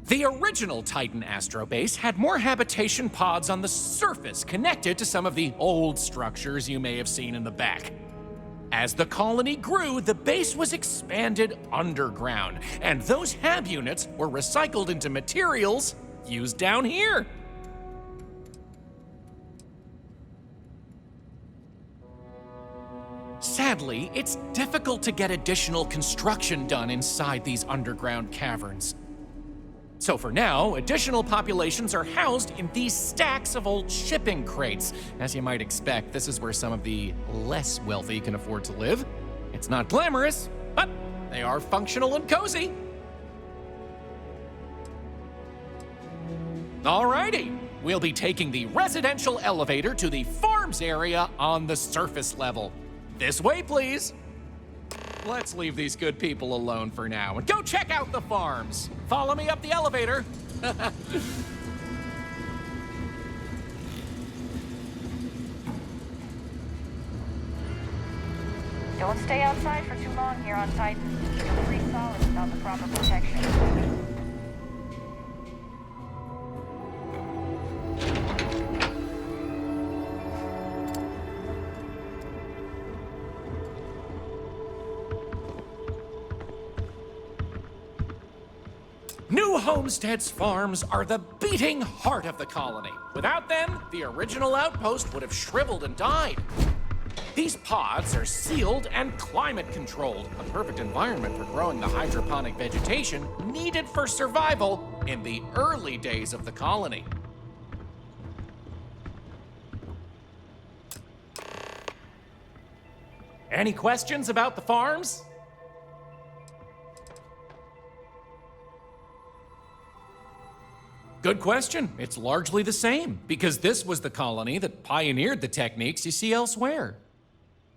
The original Titan Astro Base had more habitation pods on the surface connected to some of the old structures you may have seen in the back. As the colony grew, the base was expanded underground, and those hab units were recycled into materials used down here. Sadly, it's difficult to get additional construction done inside these underground caverns. So for now, additional populations are housed in these stacks of old shipping crates. As you might expect, this is where some of the less wealthy can afford to live. It's not glamorous, but they are functional and cozy. Alrighty, we'll be taking the residential elevator to the farms area on the surface level. This way, please. Let's leave these good people alone for now and go check out the farms. Follow me up the elevator. Don't stay outside for too long here on Titan. You'll freeze solid without the proper protection. New Homestead's farms are the beating heart of the colony. Without them, the original outpost would have shriveled and died. These pods are sealed and climate controlled, a perfect environment for growing the hydroponic vegetation needed for survival in the early days of the colony. Any questions about the farms? Good question. It's largely the same, because this was the colony that pioneered the techniques you see elsewhere.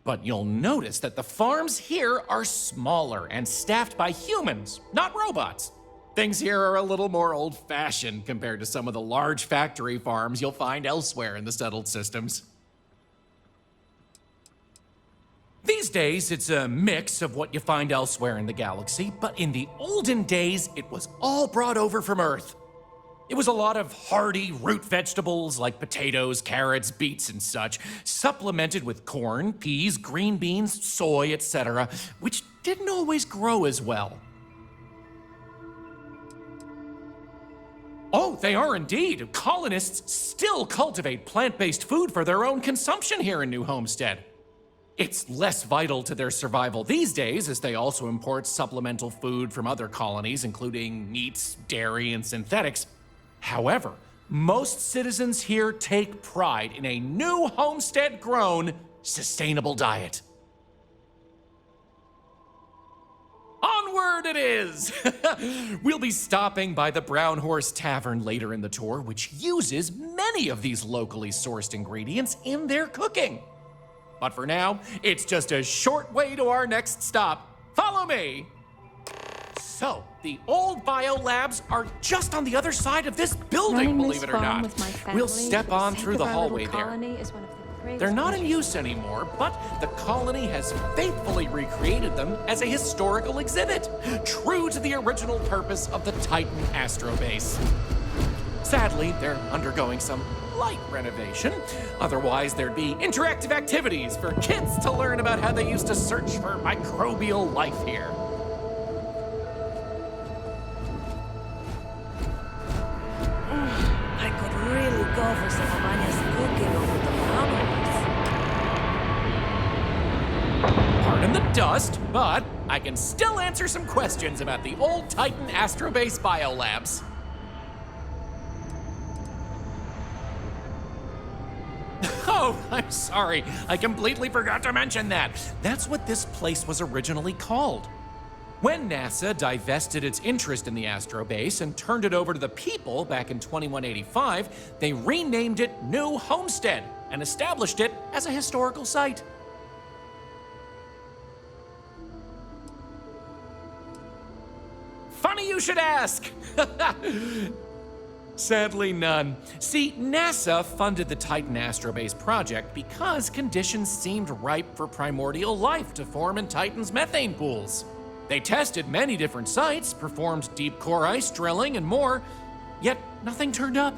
But you'll notice that the farms here are smaller and staffed by humans, not robots. Things here are a little more old-fashioned compared to some of the large factory farms you'll find elsewhere in the settled systems. These days, it's a mix of what you find elsewhere in the galaxy, but in the olden days, it was all brought over from Earth. It was a lot of hardy root vegetables like potatoes, carrots, beets, and such, supplemented with corn, peas, green beans, soy, etc., which didn't always grow as well. Oh, they are indeed. Colonists still cultivate plant-based food for their own consumption here in New Homestead. It's less vital to their survival these days, as they also import supplemental food from other colonies, including meats, dairy, and synthetics. However, most citizens here take pride in a New Homestead-grown, sustainable diet. Onward it is! We'll be stopping by the Brown Horse Tavern later in the tour, which uses many of these locally sourced ingredients in their cooking. But for now, it's just a short way to our next stop. Follow me! So, the old biolabs are just on the other side of this building, Running believe this it or farm not. with my We'll family step for the on sake through of the our little hallway there. colony is one of the greatest They're not in pleasures. use anymore, but the colony has faithfully recreated them as a historical exhibit, true to the original purpose of the Titan Astrobase. Sadly, they're undergoing some light renovation. Otherwise, there'd be interactive activities for kids to learn about how they used to search for microbial life here. I could really go for some of Anya's cooking over the mountains. Pardon the dust, but I can still answer some questions about the old Titan Astrobase biolabs. Oh, I'm sorry. I completely forgot to mention that. That's what this place was originally called. When NASA divested its interest in the Astrobase and turned it over to the people back in 2185, they renamed it New Homestead and established it as a historical site. Funny you should ask. Sadly, none. See, NASA funded the Titan Astrobase project because conditions seemed ripe for primordial life to form in Titan's methane pools. They tested many different sites, performed deep core ice drilling, and more, yet nothing turned up.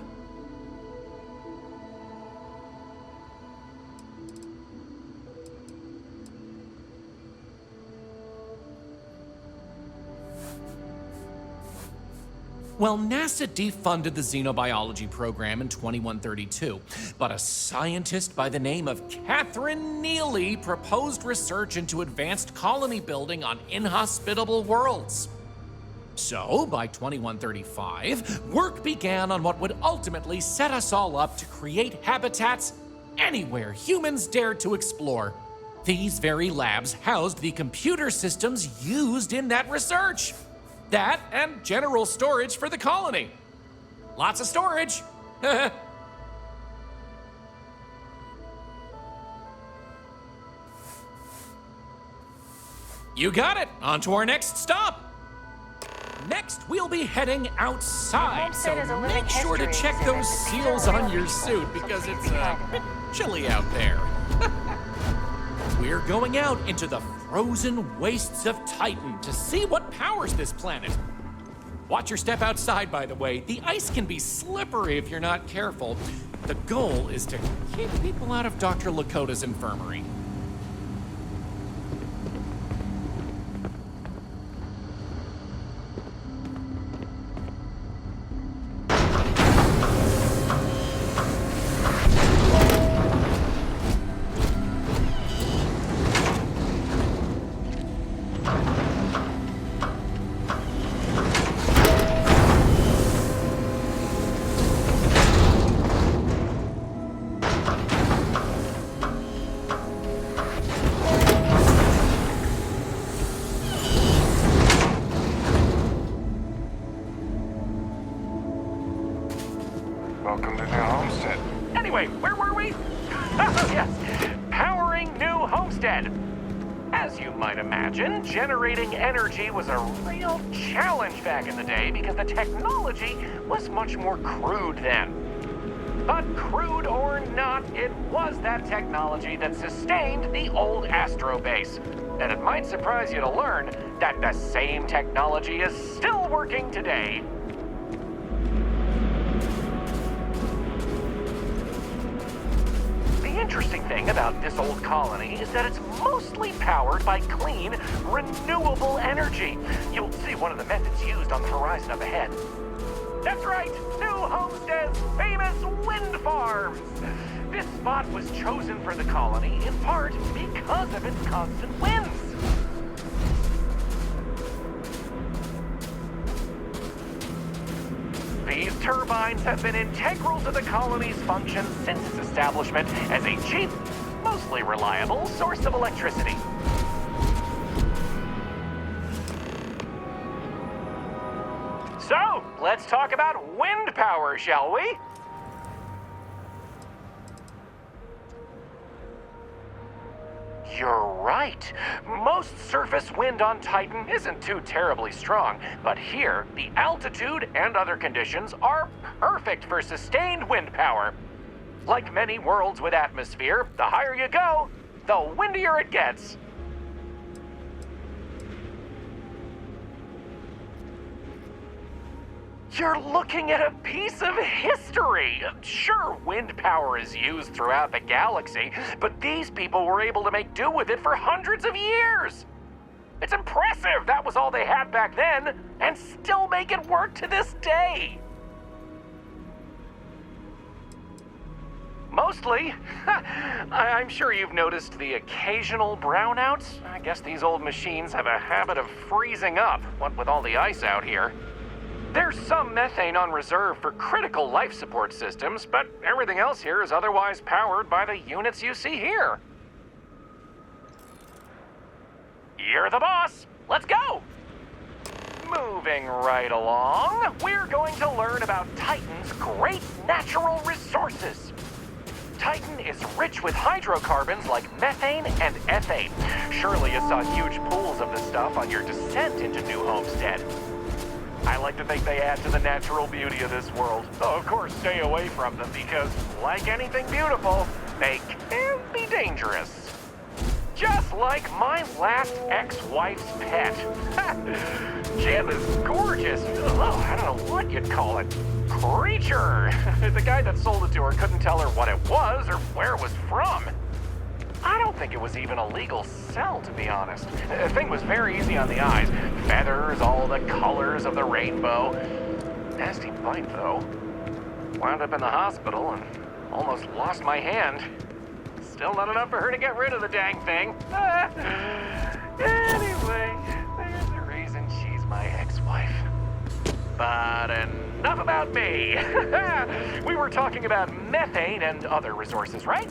Well, NASA defunded the xenobiology program in 2132, but a scientist by the name of Catherine Neely proposed research into advanced colony building on inhospitable worlds. So, by 2135, work began on what would ultimately set us all up to create habitats anywhere humans dared to explore. These very labs housed the computer systems used in that research. That and general storage for the colony. Lots of storage. You got it. On to our next stop. Next, we'll be heading outside, so make sure to check those seals on your suit because it's a bit chilly out there. We're going out into the frozen wastes of Titan to see what powers this planet. Watch your step outside, by the way. The ice can be slippery if you're not careful. The goal is to keep people out of Dr. Lakota's infirmary. Welcome to New Homestead. Anyway, where were we? Oh, yes. Powering New Homestead. As you might imagine, generating energy was a real challenge back in the day because the technology was much more crude then. But crude or not, it was that technology that sustained the old Astrobase. And it might surprise you to learn that the same technology is still working today. The interesting thing about this old colony is that it's mostly powered by clean, renewable energy. You'll see one of the methods used on the horizon up ahead. That's right, New Homestead's famous wind farms. This spot was chosen for the colony in part because of its constant winds. These turbines have been integral to the colony's function since its establishment as a cheap, mostly reliable source of electricity. So, let's talk about wind power, shall we? You're right. Most surface wind on Titan isn't too terribly strong, but here, the altitude and other conditions are perfect for sustained wind power. Like many worlds with atmosphere, the higher you go, the windier it gets. You're looking at a piece of history. Sure, wind power is used throughout the galaxy, but these people were able to make do with it for hundreds of years. It's impressive that was all they had back then, and still make it work to this day. Mostly. I'm sure you've noticed the occasional brownouts. I guess these old machines have a habit of freezing up, what with all the ice out here. There's some methane on reserve for critical life support systems, but everything else here is otherwise powered by the units you see here. You're the boss. Let's go. Moving right along, we're going to learn about Titan's great natural resources. Titan is rich with hydrocarbons like methane and ethane. Surely you saw huge pools of the stuff on your descent into New Homestead. I like to think they add to the natural beauty of this world. Though, of course, stay away from them because, like anything beautiful, they can be dangerous. Just like my last ex-wife's pet. Jim is gorgeous. Oh, I don't know what you'd call it. Creature. The guy that sold it to her couldn't tell her what it was or where it was from. I don't think it was even a legal sell, to be honest. The thing was very easy on the eyes. Feathers, all the colors of the rainbow. Nasty bite, though. Wound up in the hospital and almost lost my hand. Still not enough for her to get rid of the dang thing. Anyway, there's a reason she's my ex-wife. But enough about me. We were talking about methane and other resources, right?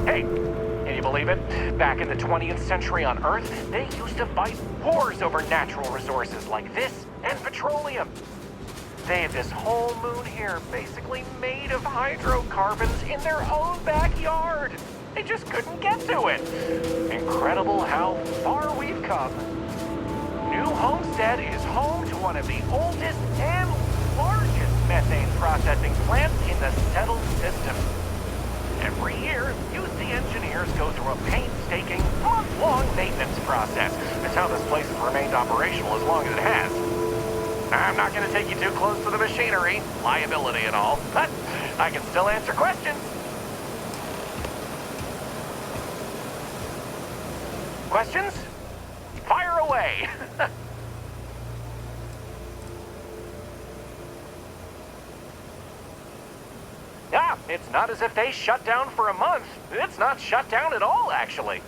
Hey, can you believe it? Back in the 20th century on Earth, they used to fight wars over natural resources like this and petroleum. They have this whole moon here basically made of hydrocarbons in their own backyard. They just couldn't get to it. Incredible how far we've come. New Homestead is home to one of the oldest and largest methane processing plants in the settled system. Every year, UC engineers go through a painstaking, month-long maintenance process. That's how this place has remained operational as long as it has. I'm not going to take you too close to the machinery, liability and all, but I can still answer questions. Questions? Fire away. Ah, it's not as if they shut down for a month. It's not shut down at all, actually.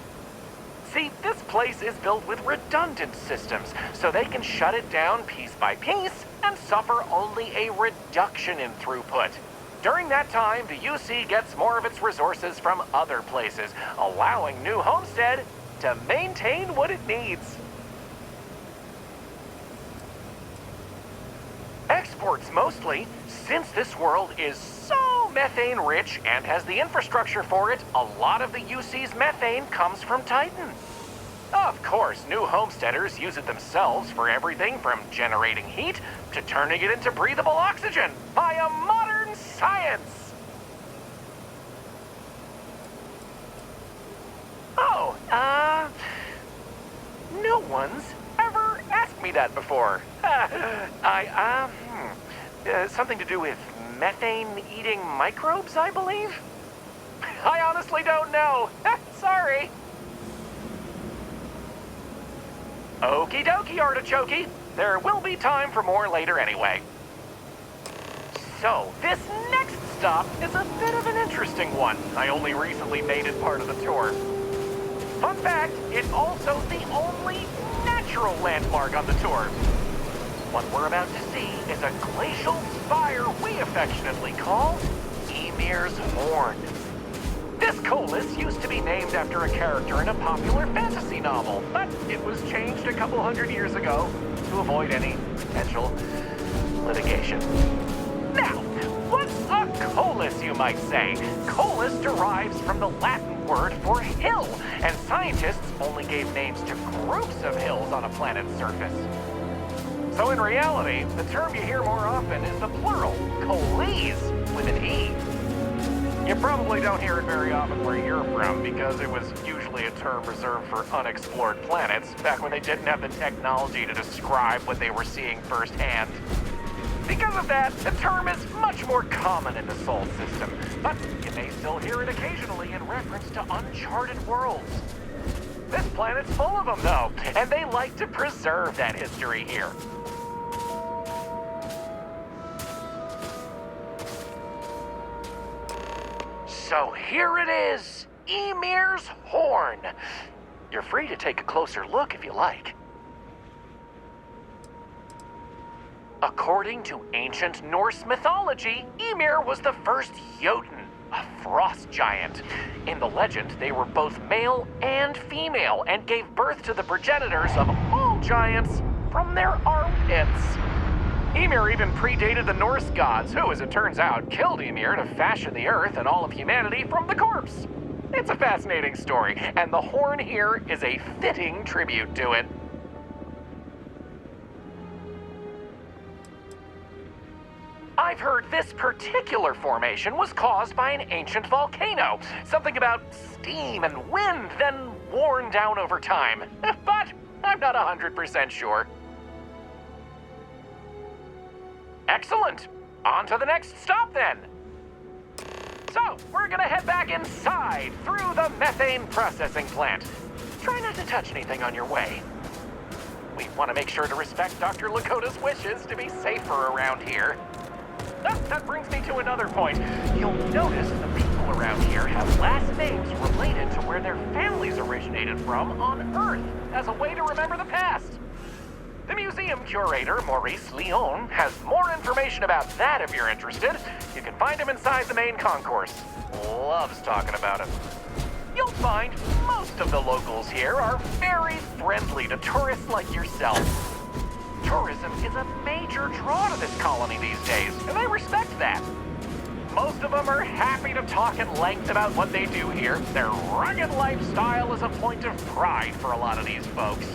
See, this place is built with redundant systems, so they can shut it down piece by piece and suffer only a reduction in throughput. During that time, the UC gets more of its resources from other places, allowing New Homestead to maintain what it needs. Exports mostly, since this world is so methane rich and has the infrastructure for it, a lot of the UC's methane comes from Titan. Of course, New Homesteaders use it themselves for everything from generating heat to turning it into breathable oxygen via modern science. Oh, no one's ever asked me that before. Something to do with methane-eating microbes, I believe? I honestly don't know. Sorry. Okie dokie, artichokey. There will be time for more later anyway. So, this next stop is a bit of an interesting one. I only recently made it part of the tour. Fun fact, it's also the only natural landmark on the tour. What we're about to see is a glacial spire we affectionately call Emir's Horn. This This Colis used to be named after a character in a popular fantasy novel, but it was changed a couple hundred years ago to avoid any potential litigation. Now, what's a Colis, you might say? Colis derives from the Latin word for hill, and scientists only gave names to groups of hills on a planet's surface. So in reality, the term you hear more often is the plural, colis, with an E. You probably don't hear it very often where you're from, because it was usually a term reserved for unexplored planets, back when they didn't have the technology to describe what they were seeing firsthand. Because of that, the term is much more common in the Sol system, but you may still hear it occasionally in reference to uncharted worlds. This planet's full of them, though, and they like to preserve that history here. So here it is, Ymir's Horn. You're free to take a closer look if you like. According to ancient Norse mythology, Ymir was the first Jotun, a frost giant. In the legend, they were both male and female and gave birth to the progenitors of all giants from their armpits. Ymir even predated the Norse gods, who, as it turns out, killed Ymir to fashion the earth and all of humanity from the corpse. It's a fascinating story, and the horn here is a fitting tribute to it. I've heard this particular formation was caused by an ancient volcano. Something about steam and wind, then worn down over time. But I'm not 100% sure. Excellent. On to the next stop, then. So, we're gonna head back inside, through the methane processing plant. Try not to touch anything on your way. We want to make sure to respect Dr. Lakota's wishes to be safer around here. That brings me to another point. You'll notice the people around here have last names related to where their families originated from on Earth, as a way to remember the past. The museum curator, Maurice Leon, has more information about that if you're interested. You can find him inside the main concourse. Loves talking about it. You'll find most of the locals here are very friendly to tourists like yourself. Tourism is a major draw to this colony these days, and I respect that. Most of them are happy to talk at length about what they do here. Their rugged lifestyle is a point of pride for a lot of these folks.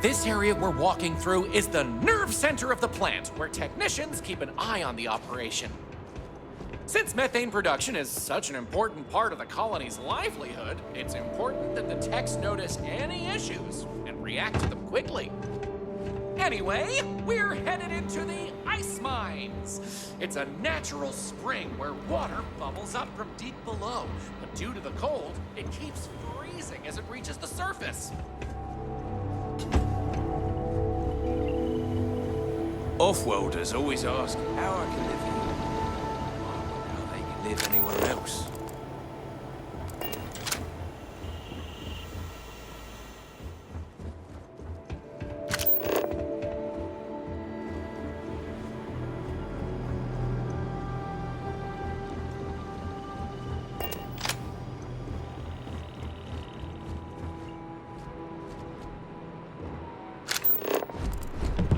This area we're walking through is the nerve center of the plant, where technicians keep an eye on the operation. Since methane production is such an important part of the colony's livelihood, it's important that the techs notice any issues and react to them quickly. Anyway, we're headed into the ice mines. It's a natural spring where water bubbles up from deep below, but due to the cold, it keeps freezing as it reaches the surface. Off-worlders always ask how I can live here. How they can live anywhere else.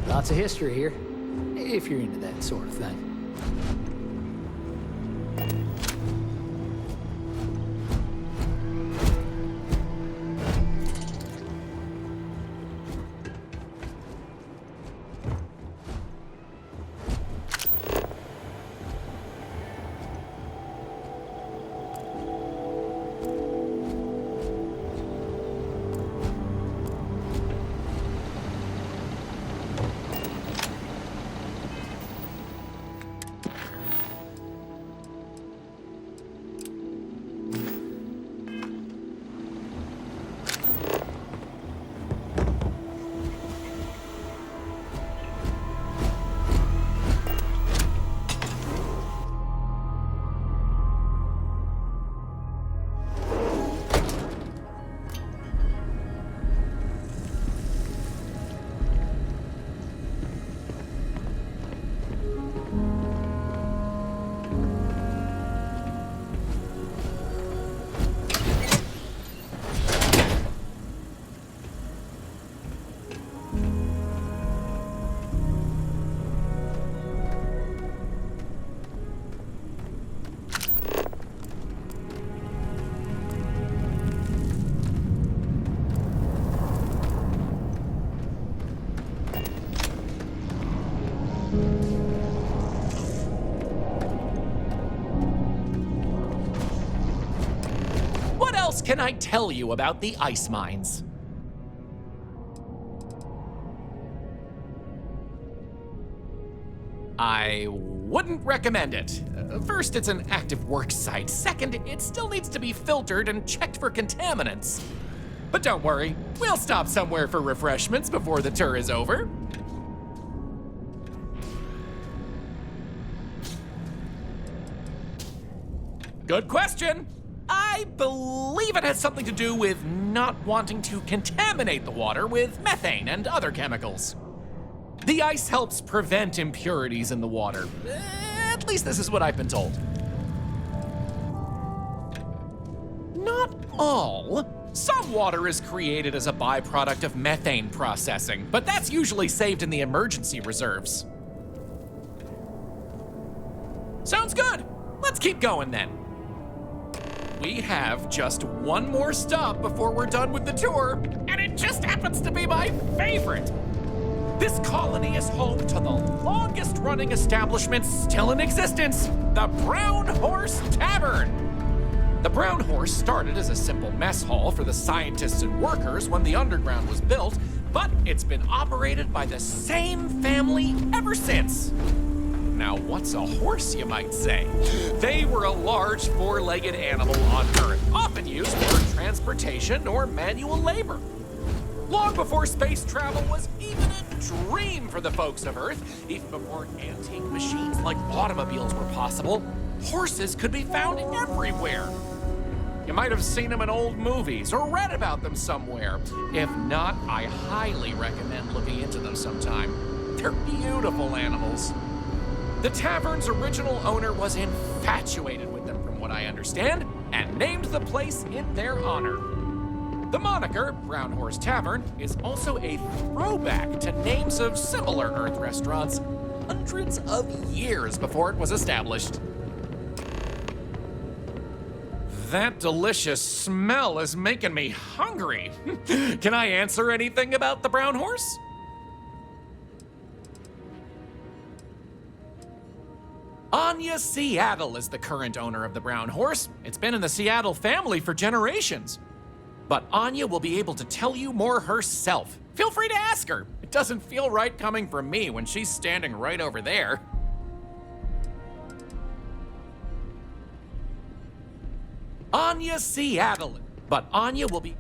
Lots of history here, if you're into that sort of thing. else can I tell you about the ice mines? I wouldn't recommend it. First, it's an active work site. Second, it still needs to be filtered and checked for contaminants. But don't worry, we'll stop somewhere for refreshments before the tour is over. Good question. I believe it has something to do with not wanting to contaminate the water with methane and other chemicals. The ice helps prevent impurities in the water. At least this is what I've been told. Not all. Some water is created as a byproduct of methane processing, but that's usually saved in the emergency reserves. Sounds good. Let's keep going then. We have just one more stop before we're done with the tour, and it just happens to be my favorite. This colony is home to the longest-running establishment still in existence, the Brown Horse Tavern. The Brown Horse started as a simple mess hall for the scientists and workers when the underground was built, but it's been operated by the same family ever since. Now, what's a horse, you might say? They were a large four-legged animal on Earth, often used for transportation or manual labor. Long before space travel was even a dream for the folks of Earth, even before antique machines like automobiles were possible, horses could be found everywhere. You might have seen them in old movies or read about them somewhere. If not, I highly recommend looking into them sometime. They're beautiful animals. The tavern's original owner was infatuated with them, from what I understand, and named the place in their honor. The moniker, Brown Horse Tavern, is also a throwback to names of similar Earth restaurants hundreds of years before it was established. That delicious smell is making me hungry. Can I answer anything about the Brown Horse? Anya Seattle is the current owner of the Brown Horse. It's been in the Seattle family for generations. But Anya will be able to tell you more herself. Feel free to ask her. It doesn't feel right coming from me when she's standing right over there. Anya Seattle. But Anya will be...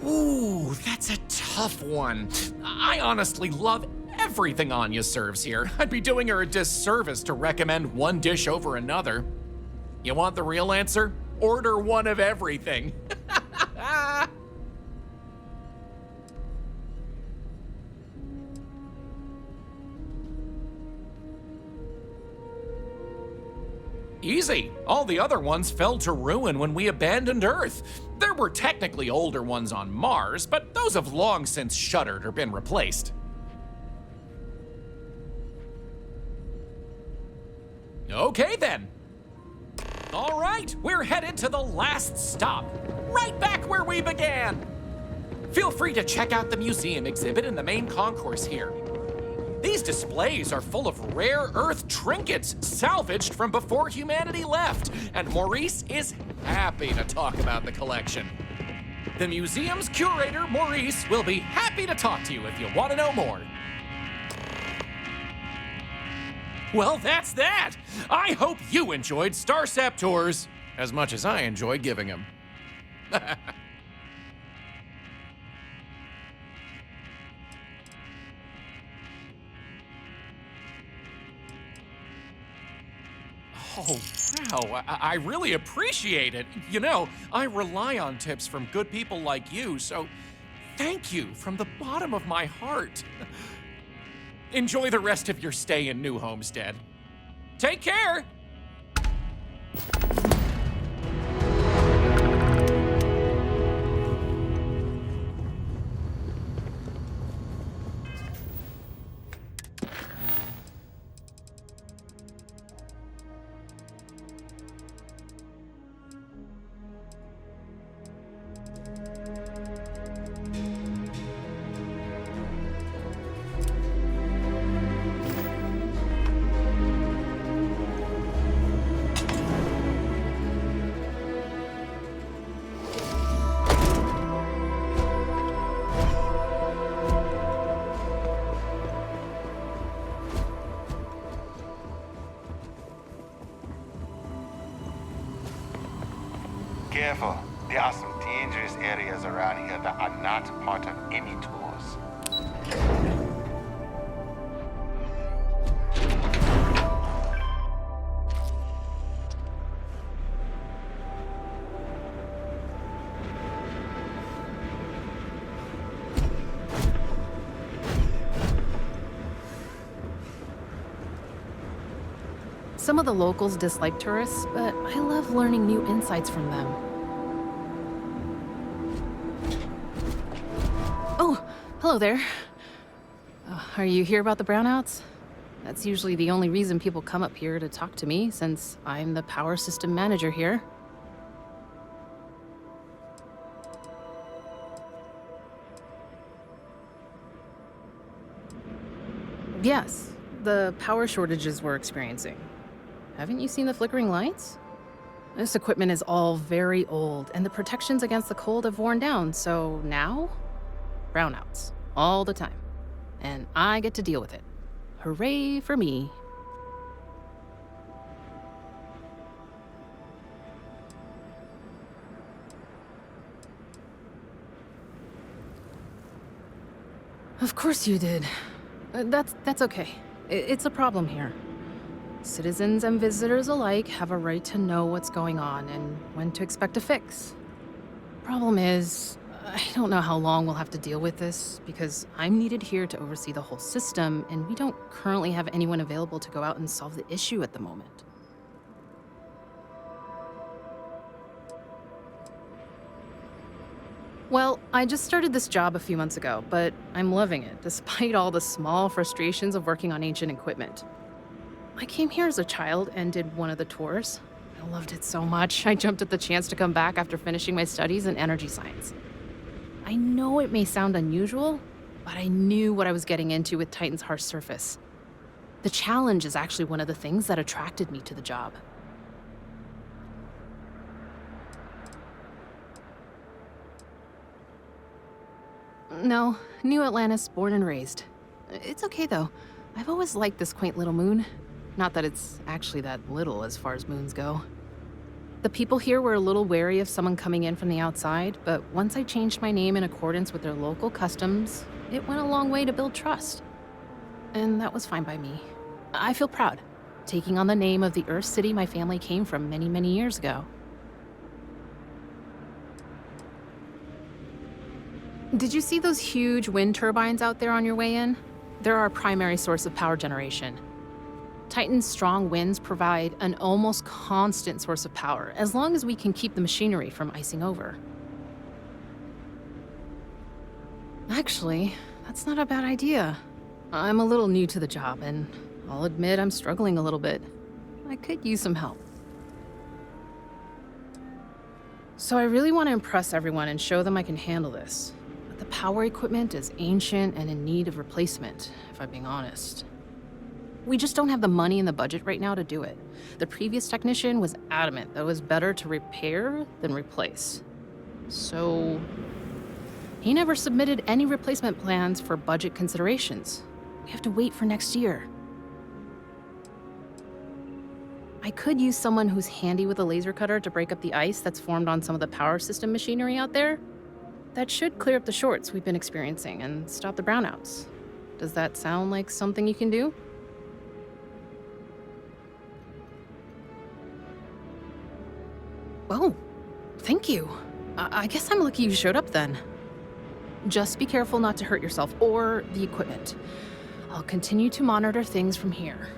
Ooh, that's a tough one. I honestly love everything Anya serves here. I'd be doing her a disservice to recommend one dish over another. You want the real answer? Order one of everything. Easy. All the other ones fell to ruin when we abandoned Earth. There were technically older ones on Mars, but those have long since shuttered or been replaced. Okay then. All right, we're headed to the last stop, right back where we began. Feel free to check out the museum exhibit in the main concourse here. These displays are full of rare Earth trinkets salvaged from before humanity left, and Maurice is happy to talk about the collection. The museum's curator, Maurice, will be happy to talk to you if you want to know more. Well, that's that. I hope you enjoyed Starsap Tours as much as I enjoy giving them. Oh, wow. I really appreciate it. You know, I rely on tips from good people like you, so thank you from the bottom of my heart. Enjoy the rest of your stay in New Homestead. Take care! careful. There are some dangerous areas around here that are not part of any tours. Some of the locals dislike tourists, but I love learning new insights from them. Oh, hello there. Are you here about the brownouts? That's usually the only reason people come up here to talk to me, since I'm the power system manager here. Yes, the power shortages we're experiencing. Haven't you seen the flickering lights? This equipment is all very old, and the protections against the cold have worn down, so now, brownouts, all the time. And I get to deal with it. Hooray for me. Of course you did. That's okay. It's a problem here. Citizens and visitors alike have a right to know what's going on and when to expect a fix. Problem is, I don't know how long we'll have to deal with this, because I'm needed here to oversee the whole system, and we don't currently have anyone available to go out and solve the issue at the moment. Well, I just started this job a few months ago, but I'm loving it, despite all the small frustrations of working on ancient equipment. I came here as a child and did one of the tours. I loved it so much, I jumped at the chance to come back after finishing my studies in energy science. I know it may sound unusual, but I knew what I was getting into with Titan's harsh surface. The challenge is actually one of the things that attracted me to the job. No, New Atlantis, born and raised. It's okay though. I've always liked this quaint little moon. Not that it's actually that little as far as moons go. The people here were a little wary of someone coming in from the outside, but once I changed my name in accordance with their local customs, it went a long way to build trust. And that was fine by me. I feel proud, taking on the name of the Earth City my family came from many, many years ago. Did you see those huge wind turbines out there on your way in? They're our primary source of power generation. Titan's strong winds provide an almost constant source of power, as long as we can keep the machinery from icing over. Actually, that's not a bad idea. I'm a little new to the job, and I'll admit I'm struggling a little bit. I could use some help. So I really want to impress everyone and show them I can handle this. But the power equipment is ancient and in need of replacement, if I'm being honest. We just don't have the money in the budget right now to do it. The previous technician was adamant that it was better to repair than replace. So he never submitted any replacement plans for budget considerations. We have to wait for next year. I could use someone who's handy with a laser cutter to break up the ice that's formed on some of the power system machinery out there. That should clear up the shorts we've been experiencing and stop the brownouts. Does that sound like something you can do? Oh, thank you. I guess I'm lucky you showed up then. Just be careful not to hurt yourself or the equipment. I'll continue to monitor things from here.